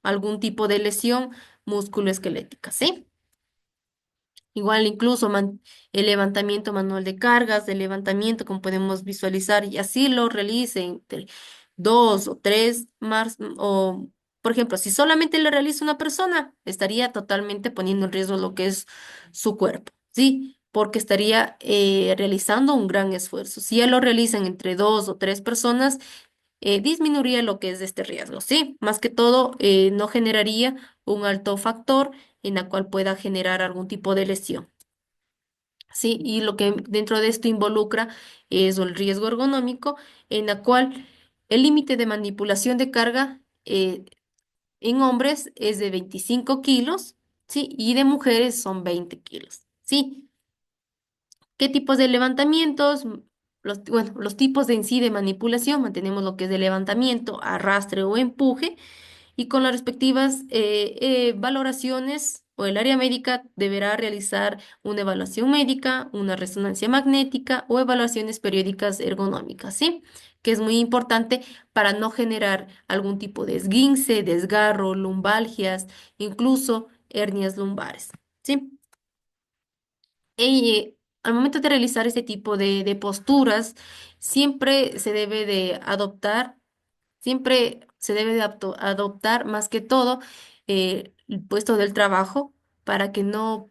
algún tipo de lesión musculoesquelética, ¿sí? Igual incluso el levantamiento manual de cargas, el levantamiento, como podemos visualizar, y así lo realicen dos o tres más, o por ejemplo, si solamente le realiza una persona, estaría totalmente poniendo en riesgo lo que es su cuerpo, ¿sí? Porque estaría realizando un gran esfuerzo. Si ya lo realizan entre dos o tres personas, disminuiría lo que es este riesgo, ¿sí? Más que todo, no generaría un alto factor en la cual pueda generar algún tipo de lesión. Sí, y lo que dentro de esto involucra es el riesgo ergonómico, en la cual el límite de manipulación de carga en hombres es de 25 kilos, ¿sí? Y de mujeres son 20 kilos, ¿sí? ¿Qué tipos de levantamientos? Bueno, los tipos de en sí de manipulación, mantenemos lo que es de levantamiento, arrastre o empuje y con las respectivas valoraciones o el área médica deberá realizar una evaluación médica, una resonancia magnética o evaluaciones periódicas ergonómicas, ¿sí? Que es muy importante para no generar algún tipo de esguince, desgarro, lumbalgias, incluso hernias lumbares, ¿sí? Al momento de realizar este tipo de posturas, siempre se debe de adoptar. Siempre se debe de adoptar más que todo el puesto del trabajo para que no,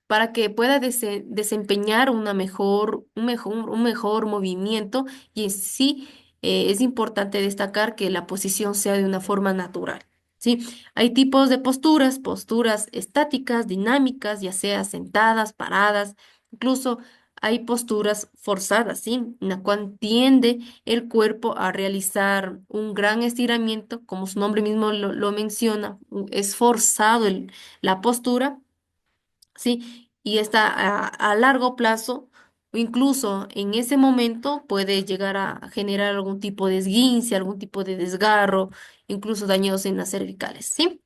para que pueda desempeñar un mejor movimiento y sí es importante destacar que la posición sea de una forma natural. ¿Sí? Hay tipos de posturas, posturas estáticas, dinámicas, ya sea sentadas, paradas, incluso hay posturas forzadas, ¿sí? En la cual tiende el cuerpo a realizar un gran estiramiento, como su nombre mismo lo menciona, es forzado la postura. ¿Sí? Y esta a largo plazo, o incluso en ese momento, puede llegar a generar algún tipo de esguince, algún tipo de desgarro, incluso daños en las cervicales, ¿sí?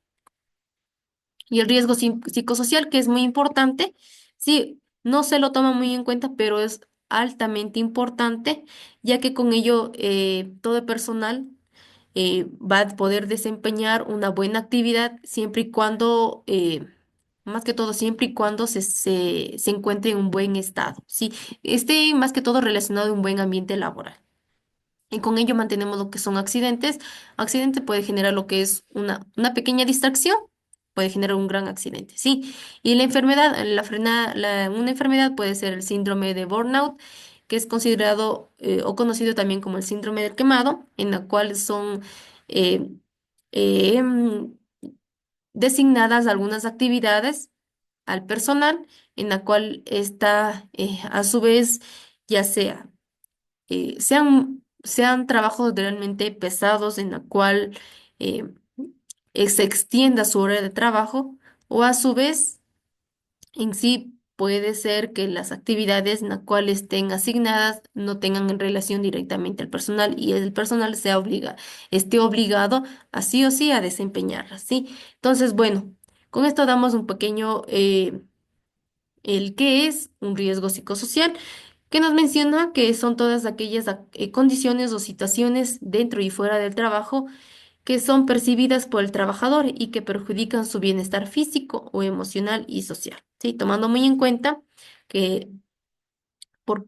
Y el riesgo psicosocial, que es muy importante, sí, no se lo toma muy en cuenta, pero es altamente importante, ya que con ello todo el personal va a poder desempeñar una buena actividad siempre y cuando, más que todo, siempre y cuando se encuentre en un buen estado, ¿sí? Esté más que todo relacionado a un buen ambiente laboral. Y con ello mantenemos lo que son accidentes. Accidente puede generar lo que es una pequeña distracción, puede generar un gran accidente, ¿sí? Y la enfermedad, una enfermedad puede ser el síndrome de burnout, que es considerado o conocido también como el síndrome del quemado, en la cual son eh, eh, mm, designadas algunas actividades al personal, en la cual está a su vez, ya sea sean trabajos realmente pesados en la cual eh, se extienda su hora de trabajo o a su vez en sí puede ser que las actividades en las cuales estén asignadas no tengan en relación directamente al personal y el personal esté obligado a sí o sí a desempeñarlas, ¿sí? Entonces, bueno, con esto damos un pequeño el qué es un riesgo psicosocial, que nos menciona que son todas aquellas condiciones o situaciones dentro y fuera del trabajo que son percibidas por el trabajador y que perjudican su bienestar físico o emocional y social. Sí, tomando muy en cuenta que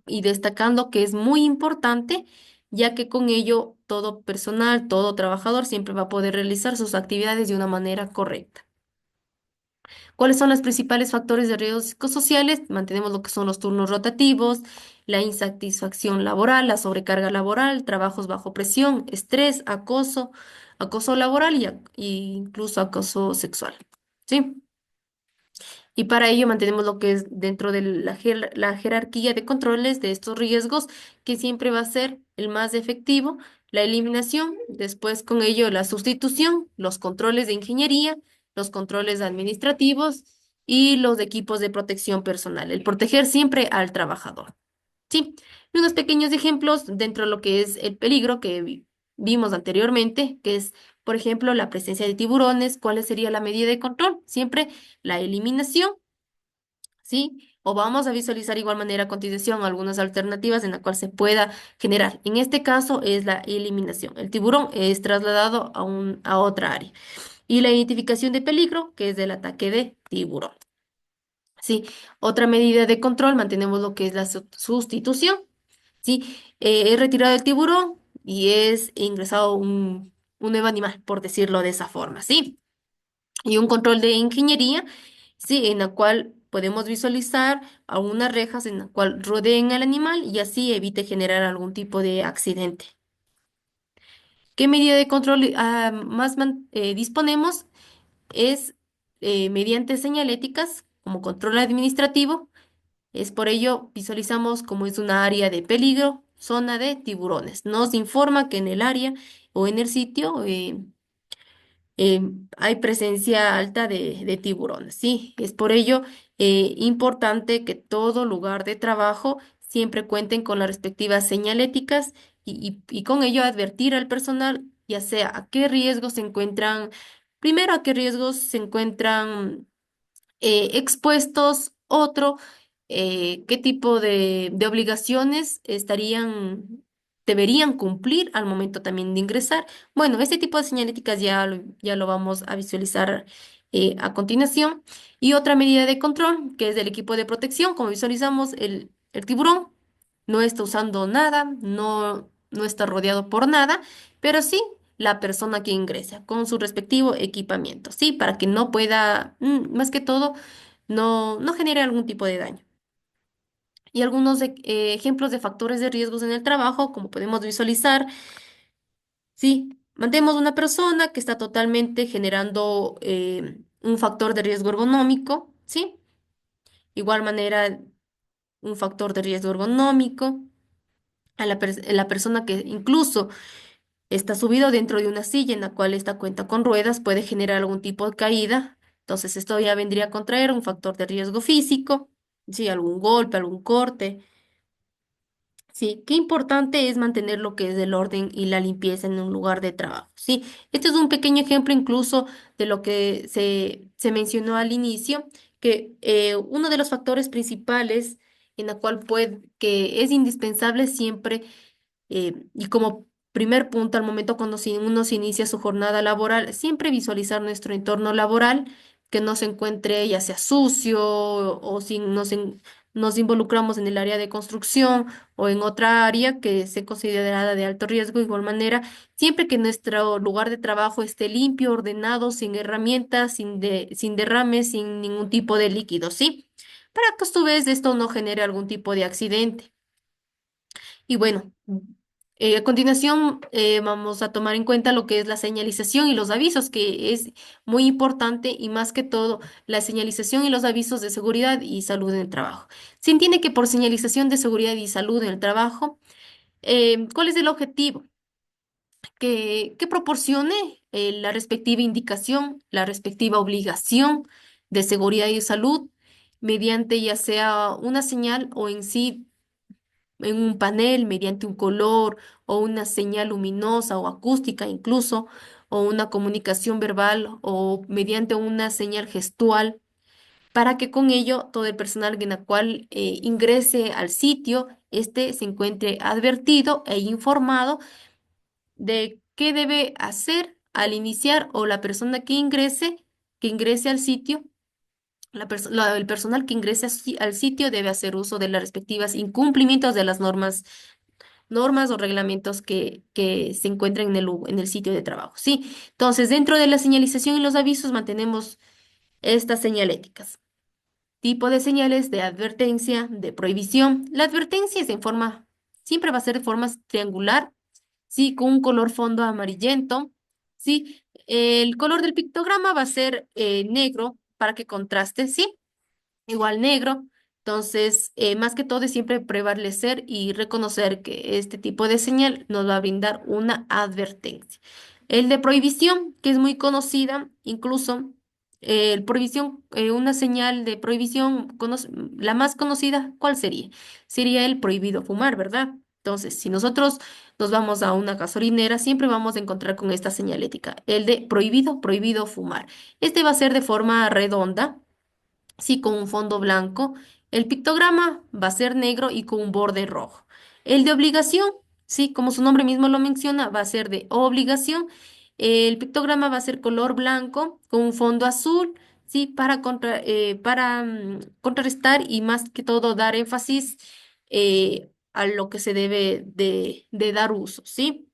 y destacando que es muy importante, ya que con ello todo personal, todo trabajador siempre va a poder realizar sus actividades de una manera correcta. ¿Cuáles son los principales factores de riesgos psicosociales? Mantenemos lo que son los turnos rotativos, la insatisfacción laboral, la sobrecarga laboral, trabajos bajo presión, estrés, acoso, acoso laboral y incluso acoso sexual. ¿Sí? Y para ello mantenemos lo que es dentro de la jerarquía de controles de estos riesgos, que siempre va a ser el más efectivo, la eliminación, después con ello la sustitución, los controles de ingeniería, los controles administrativos y los equipos de protección personal, el proteger siempre al trabajador. Sí, y unos pequeños ejemplos dentro de lo que es el peligro que vimos anteriormente, que es, por ejemplo, la presencia de tiburones. ¿Cuál sería la medida de control? Siempre la eliminación, ¿sí? O vamos a visualizar igual manera a continuación algunas alternativas en la cual se pueda generar. En este caso es la eliminación. El tiburón es trasladado a otra área. Y la identificación de peligro, que es del ataque de tiburón. Sí, otra medida de control, mantenemos lo que es la sustitución. Sí, he retirado el tiburón, y es ingresado un nuevo animal, por decirlo de esa forma, ¿sí? Y un control de ingeniería, sí, en la cual podemos visualizar algunas rejas en la cual rodeen al animal y así evite generar algún tipo de accidente. ¿Qué medida de control disponemos? Es mediante señaléticas como control administrativo. Es por ello visualizamos como es una área de peligro, zona de tiburones. Nos informa que en el área o en el sitio hay presencia alta de tiburones. Sí, es por ello importante que todo lugar de trabajo siempre cuenten con las respectivas señaléticas y con ello advertir al personal, ya sea a qué riesgos se encuentran, primero a qué riesgos se encuentran expuestos, otro, qué tipo de obligaciones deberían cumplir al momento también de ingresar. Bueno, este tipo de señaléticas ya lo vamos a visualizar a continuación. Y otra medida de control, que es del equipo de protección, como visualizamos, el tiburón no está usando nada, no está rodeado por nada, pero sí la persona que ingresa con su respectivo equipamiento, sí, para que no pueda, más que todo, no genere algún tipo de daño. Y algunos ejemplos de factores de riesgos en el trabajo, como podemos visualizar, sí, mantemos una persona que está totalmente generando un factor de riesgo ergonómico, sí, igual manera un factor de riesgo ergonómico la persona que incluso está subido dentro de una silla en la cual esta cuenta con ruedas puede generar algún tipo de caída. Entonces, esto ya vendría a contraer un factor de riesgo físico, sí, algún golpe, algún corte. Sí, qué importante es mantener lo que es el orden y la limpieza en un lugar de trabajo. Sí, este es un pequeño ejemplo incluso de lo que se mencionó al inicio, que uno de los factores principales en la cual que es indispensable siempre y como primer punto, al momento cuando uno se inicia su jornada laboral, siempre visualizar nuestro entorno laboral, que no se encuentre ya sea sucio o si nos involucramos en el área de construcción o en otra área que se considerada de alto riesgo, de igual manera, siempre que nuestro lugar de trabajo esté limpio, ordenado, sin herramientas, sin derrames, sin ningún tipo de líquido, ¿sí? Para que a su vez esto no genere algún tipo de accidente. Y bueno, a continuación vamos a tomar en cuenta lo que es la señalización y los avisos, que es muy importante y más que todo la señalización y los avisos de seguridad y salud en el trabajo. Se entiende que por señalización de seguridad y salud en el trabajo, ¿cuál es el objetivo? Que proporcione la respectiva indicación, la respectiva obligación de seguridad y salud mediante ya sea una señal o en sí en un panel mediante un color o una señal luminosa o acústica incluso, o una comunicación verbal o mediante una señal gestual, para que con ello todo el personal en el cual ingrese al sitio, este se encuentre advertido e informado de qué debe hacer al iniciar o la persona que ingrese al sitio. El personal que ingrese al sitio debe hacer uso de las respectivas incumplimientos de las normas o reglamentos que se encuentran en el sitio de trabajo. Sí, entonces dentro de la señalización y los avisos mantenemos estas señaléticas. Tipo de señales de advertencia, de prohibición. La advertencia es siempre va a ser de forma triangular, sí, con un color fondo amarillento, sí. El color del pictograma va a ser negro para que contraste, sí, igual negro. Entonces, más que todo es siempre prevalecer y reconocer que este tipo de señal nos va a brindar una advertencia. El de prohibición, que es muy conocida, incluso el prohibición, una señal de prohibición, la más conocida, ¿cuál sería? Sería el prohibido fumar, ¿verdad? Entonces, si nosotros nos vamos a una gasolinera, siempre vamos a encontrar con esta señalética, el de prohibido fumar. Este va a ser de forma redonda, sí, con un fondo blanco. El pictograma va a ser negro y con un borde rojo. El de obligación, sí, como su nombre mismo lo menciona, va a ser de obligación. El pictograma va a ser color blanco con un fondo azul, sí, para contrarrestar y más que todo dar énfasis a lo que se debe de dar uso, ¿sí?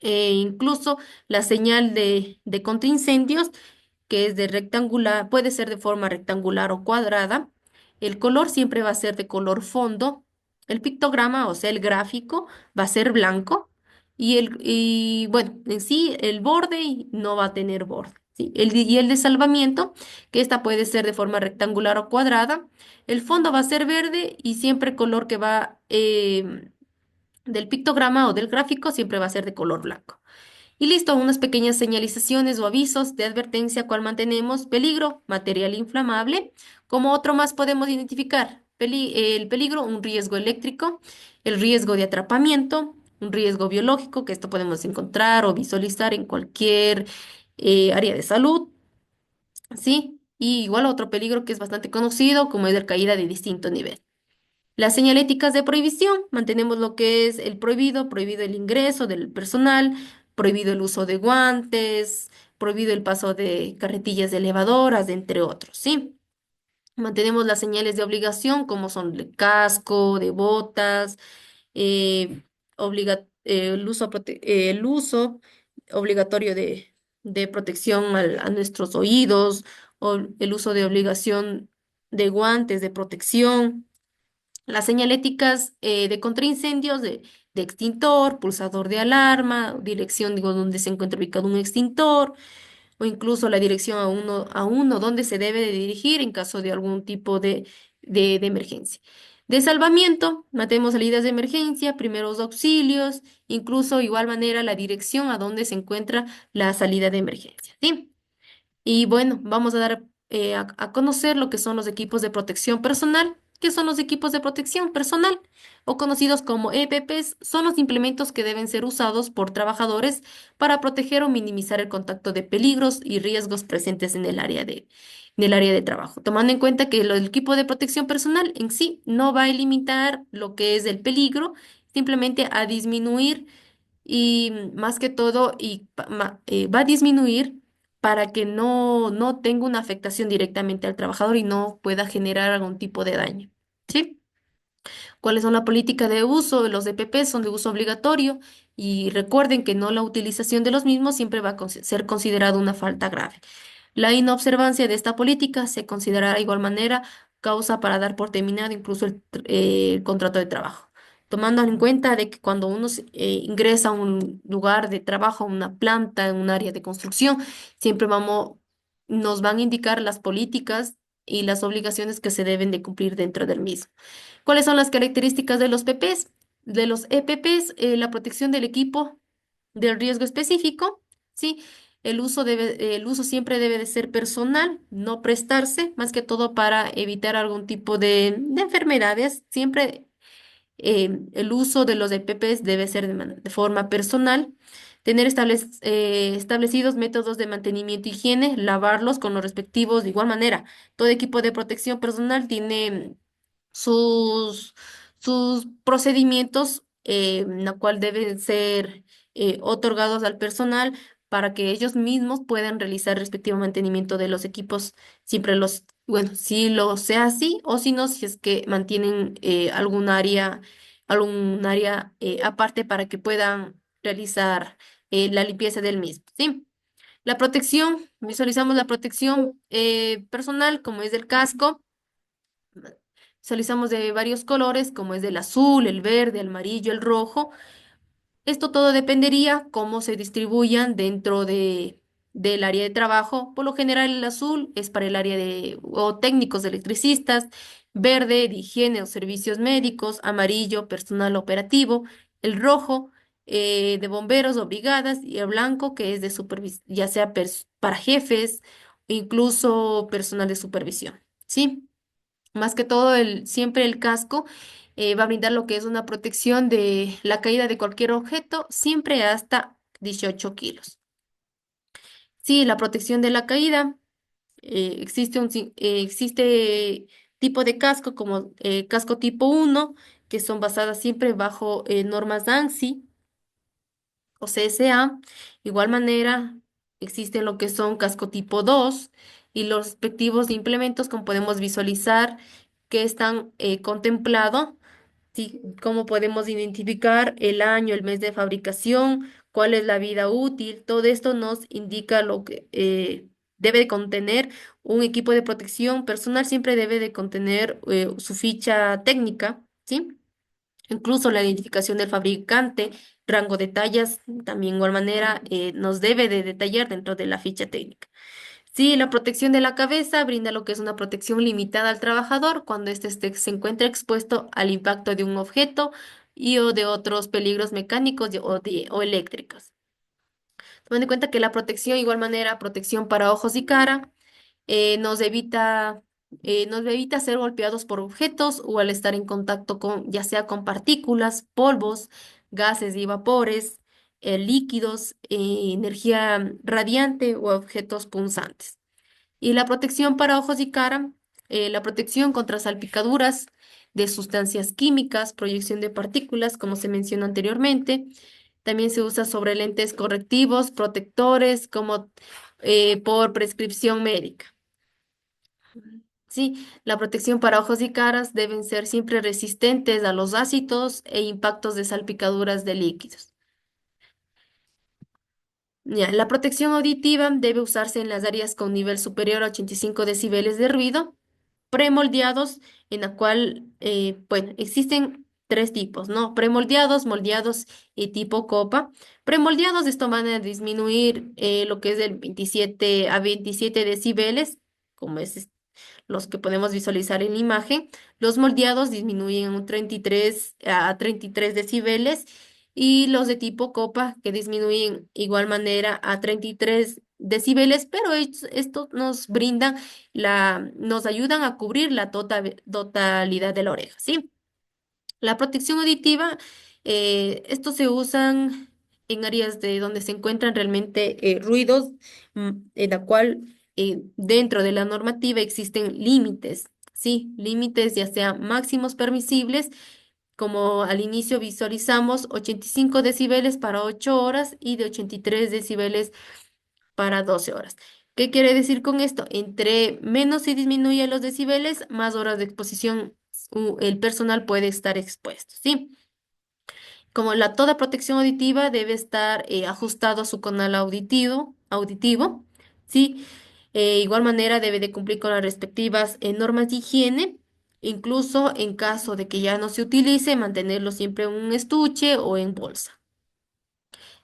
incluso la señal de contraincendios, que es de rectangular, puede ser de forma rectangular o cuadrada. El color siempre va a ser de color fondo. El pictograma, o sea, el gráfico, va a ser blanco. Y bueno, en sí, el borde no va a tener borde. ¿Sí? Y el de salvamiento, que esta puede ser de forma rectangular o cuadrada. El fondo va a ser verde y siempre el color que va del pictograma o del gráfico siempre va a ser de color blanco. Y listo, unas pequeñas señalizaciones o avisos de advertencia, cual mantenemos peligro, material inflamable. Como otro más podemos identificar el peligro, un riesgo eléctrico, el riesgo de atrapamiento, un riesgo biológico, que esto podemos encontrar o visualizar en cualquier área de salud, ¿sí? Y igual otro peligro que es bastante conocido, como es la caída de distinto nivel. Las señaléticas de prohibición, mantenemos lo que es el prohibido, prohibido el ingreso del personal, prohibido el uso de guantes, prohibido el paso de carretillas de elevadoras, entre otros, ¿sí? Mantenemos las señales de obligación, como son de casco, de botas, el uso obligatorio de protección a nuestros oídos, o el uso de obligación de guantes de protección, las señaléticas de contraincendios, de extintor, pulsador de alarma, dirección, digo, donde se encuentra ubicado un extintor, o incluso la dirección a uno donde se debe de dirigir en caso de algún tipo de emergencia. De salvamiento, matemos salidas de emergencia, primeros auxilios, incluso igual manera la dirección a donde se encuentra la salida de emergencia, ¿sí? Y bueno, vamos a dar a conocer lo que son los equipos de protección personal. ¿Qué son los equipos de protección personal? O conocidos como EPPs, son los implementos que deben ser usados por trabajadores para proteger o minimizar el contacto de peligros y riesgos presentes en el área de trabajo. Tomando en cuenta que el equipo de protección personal en sí no va a eliminar lo que es el peligro, simplemente a disminuir y más que todo va a disminuir para que no tenga una afectación directamente al trabajador y no pueda generar algún tipo de daño. ¿Sí? ¿Cuáles son la política de uso? Los EPP son de uso obligatorio y recuerden que no la utilización de los mismos siempre va a ser considerado una falta grave. La inobservancia de esta política se considerará de igual manera causa para dar por terminado incluso el contrato de trabajo. Tomando en cuenta de que cuando uno ingresa a un lugar de trabajo, a una planta, en un área de construcción, siempre nos van a indicar las políticas y las obligaciones que se deben de cumplir dentro del mismo. ¿Cuáles son las características de los PPs? De los EPPs, la protección del equipo del riesgo específico, ¿sí? El uso siempre debe de ser personal, no prestarse, más que todo para evitar algún tipo de enfermedades. Siempre el uso de los EPPs debe ser de forma personal. Tener establecidos métodos de mantenimiento y higiene, lavarlos con los respectivos de igual manera. Todo equipo de protección personal tiene sus, sus procedimientos, la cual deben ser otorgados al personal para que ellos mismos puedan realizar respectivo mantenimiento de los equipos, siempre bueno, si lo sea así, o si no, si es que mantienen algún área aparte para que puedan realizar la limpieza del mismo, ¿sí? La protección, visualizamos la protección personal, como es el casco. Utilizamos de varios colores, como es del azul, el verde, el amarillo, el rojo. Esto todo dependería cómo se distribuyan del área de trabajo. Por lo general, el azul es para el área o técnicos de electricistas, verde de higiene o servicios médicos, amarillo, personal operativo, el rojo de bomberos o brigadas y el blanco que es de supervisión, ya sea para jefes o incluso personal de supervisión. ¿Sí? Más que todo, siempre el casco va a brindar lo que es una protección de la caída de cualquier objeto, siempre hasta 18 kilos. Sí, la protección de la caída, existe tipo de casco como casco tipo 1 que son basadas siempre bajo normas ANSI o CSA. Igual manera, existen lo que son casco tipo 2 y los respectivos implementos, como podemos visualizar, que están contemplados. Sí, cómo podemos identificar el año, el mes de fabricación, cuál es la vida útil. Todo esto nos indica lo que debe de contener un equipo de protección personal, siempre debe de contener su ficha técnica, ¿sí? Incluso la identificación del fabricante, rango de tallas, también de igual manera nos debe de detallar dentro de la ficha técnica. Sí, la protección de la cabeza brinda lo que es una protección limitada al trabajador cuando se encuentra expuesto al impacto de un objeto y o de otros peligros mecánicos o eléctricos. Tomando en cuenta que la protección, igual manera, protección para ojos y cara, nos nos evita ser golpeados por objetos o al estar en contacto con, ya sea con partículas, polvos, gases y vapores, líquidos, energía radiante o objetos punzantes. Y la protección para ojos y cara, la protección contra salpicaduras de sustancias químicas, proyección de partículas, como se mencionó anteriormente. También se usa sobre lentes correctivos, protectores, como por prescripción médica. Sí, la protección para ojos y caras deben ser siempre resistentes a los ácidos e impactos de salpicaduras de líquidos. Ya, la protección auditiva debe usarse en las áreas con nivel superior a 85 decibeles de ruido, premoldeados, en la cual, bueno, existen tres tipos, ¿no? Premoldeados, moldeados y tipo copa. Premoldeados, esto van a disminuir lo que es del 27 a 27 decibeles, como es los que podemos visualizar en la imagen. Los moldeados disminuyen un 33 a 33 decibeles y los de tipo copa que disminuyen igual manera a 33 decibeles, pero estos nos brindan nos ayudan a cubrir la totalidad de la oreja, ¿sí? La protección auditiva, estos se usan en áreas de donde se encuentran realmente ruidos, en la cual dentro de la normativa existen límites, ¿sí? Límites ya sea máximos permisibles, como al inicio visualizamos 85 decibeles para 8 horas y de 83 decibeles para 12 horas. ¿Qué quiere decir con esto? Entre menos se disminuye los decibeles, más horas de exposición el personal puede estar expuesto, ¿sí? Como toda protección auditiva debe estar ajustado a su canal auditivo, ¿sí? Igual manera debe de cumplir con las respectivas normas de higiene, incluso en caso de que ya no se utilice, mantenerlo siempre en un estuche o en bolsa.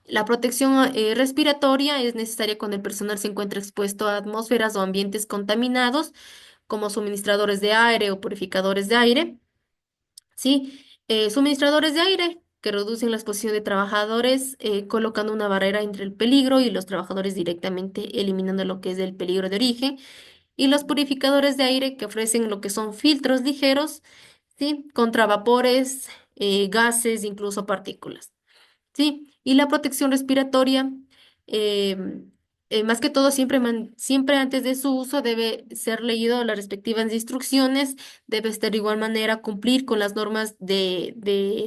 La protección respiratoria es necesaria cuando el personal se encuentra expuesto a atmósferas o ambientes contaminados, como suministradores de aire o purificadores de aire. Sí, suministradores de aire que reducen la exposición de trabajadores, colocando una barrera entre el peligro y los trabajadores directamente eliminando lo que es el peligro de origen. Y los purificadores de aire que ofrecen lo que son filtros ligeros, ¿sí? Contra vapores, gases, incluso partículas. Sí, y la protección respiratoria, em, más que todo, siempre antes de su uso debe ser leído las respectivas instrucciones, debe estar de igual manera cumplir con las normas de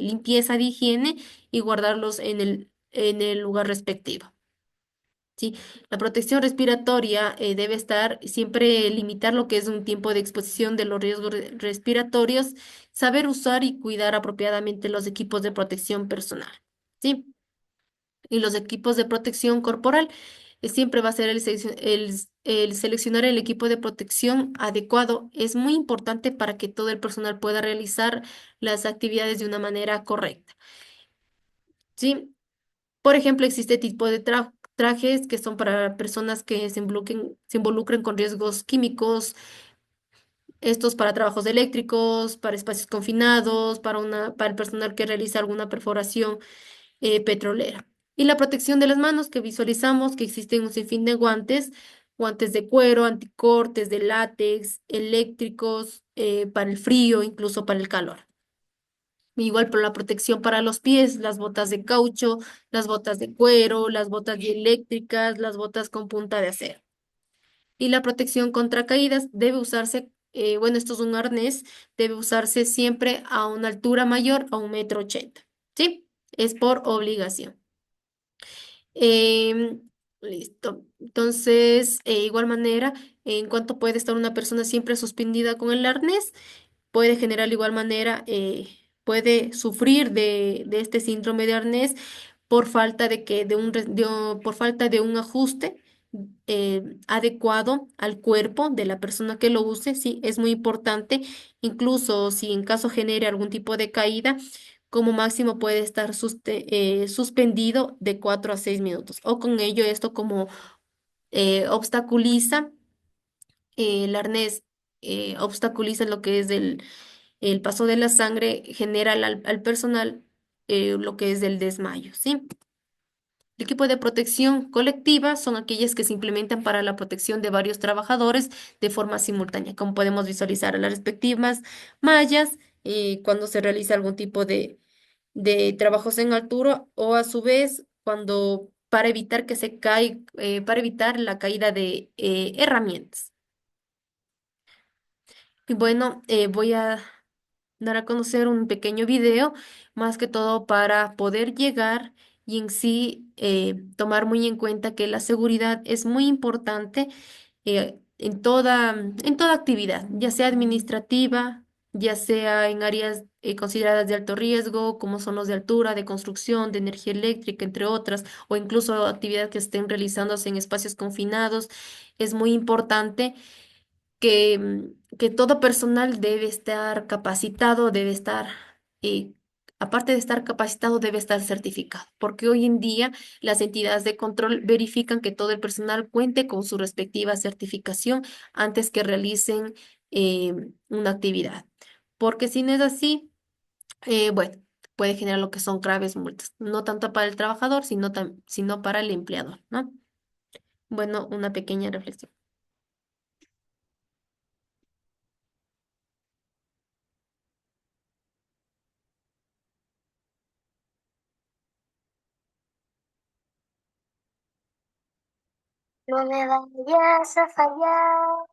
limpieza de higiene y guardarlos en el lugar respectivo. Sí, la protección respiratoria debe estar siempre limitar lo que es un tiempo de exposición de los riesgos respiratorios, saber usar y cuidar apropiadamente los equipos de protección personal. Sí, y los equipos de protección corporal. Siempre va a ser el seleccionar el equipo de protección adecuado. Es muy importante para que todo el personal pueda realizar las actividades de una manera correcta. ¿Sí? Por ejemplo, existe tipo de trajes que son para personas que se involucren con riesgos químicos, estos para trabajos eléctricos, para espacios confinados, para el personal que realiza alguna perforación petrolera. Y la protección de las manos, que visualizamos que existen un sinfín de guantes, guantes de cuero, anticortes, de látex, eléctricos, para el frío, incluso para el calor. Igual por la protección para los pies, las botas de caucho, las botas de cuero, las botas dieléctricas, las botas con punta de acero. Y la protección contra caídas debe usarse, bueno, esto es un arnés, debe usarse siempre a una altura mayor a 1,80 m, ¿sí? Es por obligación. Listo. Entonces, igual manera, en cuanto puede estar una persona siempre suspendida con el arnés, puede generar de igual manera puede sufrir de este síndrome de arnés por falta de que de un, por falta de un ajuste adecuado al cuerpo de la persona que lo use. Sí, es muy importante, incluso si en caso genere algún tipo de caída, como máximo puede estar suspendido de 4 a 6 minutos. O con ello, esto como obstaculiza el arnés, obstaculiza lo que es el paso de la sangre, genera al personal lo que es el desmayo, ¿sí? El equipo de protección colectiva son aquellas que se implementan para la protección de varios trabajadores de forma simultánea, como podemos visualizar a las respectivas mallas cuando se realiza algún tipo de trabajos en altura o a su vez cuando para evitar que se caiga, para evitar la caída de herramientas. Y bueno, voy a dar a conocer un pequeño video, más que todo para poder llegar y en sí tomar muy en cuenta que la seguridad es muy importante en toda actividad, ya sea administrativa, ya sea en áreas consideradas de alto riesgo, como son los de altura, de construcción, de energía eléctrica, entre otras, o incluso actividades que estén realizándose en espacios confinados. Es muy importante que todo personal debe estar capacitado, debe estar, eh, aparte de estar capacitado, debe estar certificado, porque hoy en día las entidades de control verifican que todo el personal cuente con su respectiva certificación antes que realicen eh, una actividad, porque si no es así, bueno, puede generar lo que son graves multas, no tanto para el trabajador, sino para el empleador, ¿no? Bueno, una pequeña reflexión. No me vayas a fallar.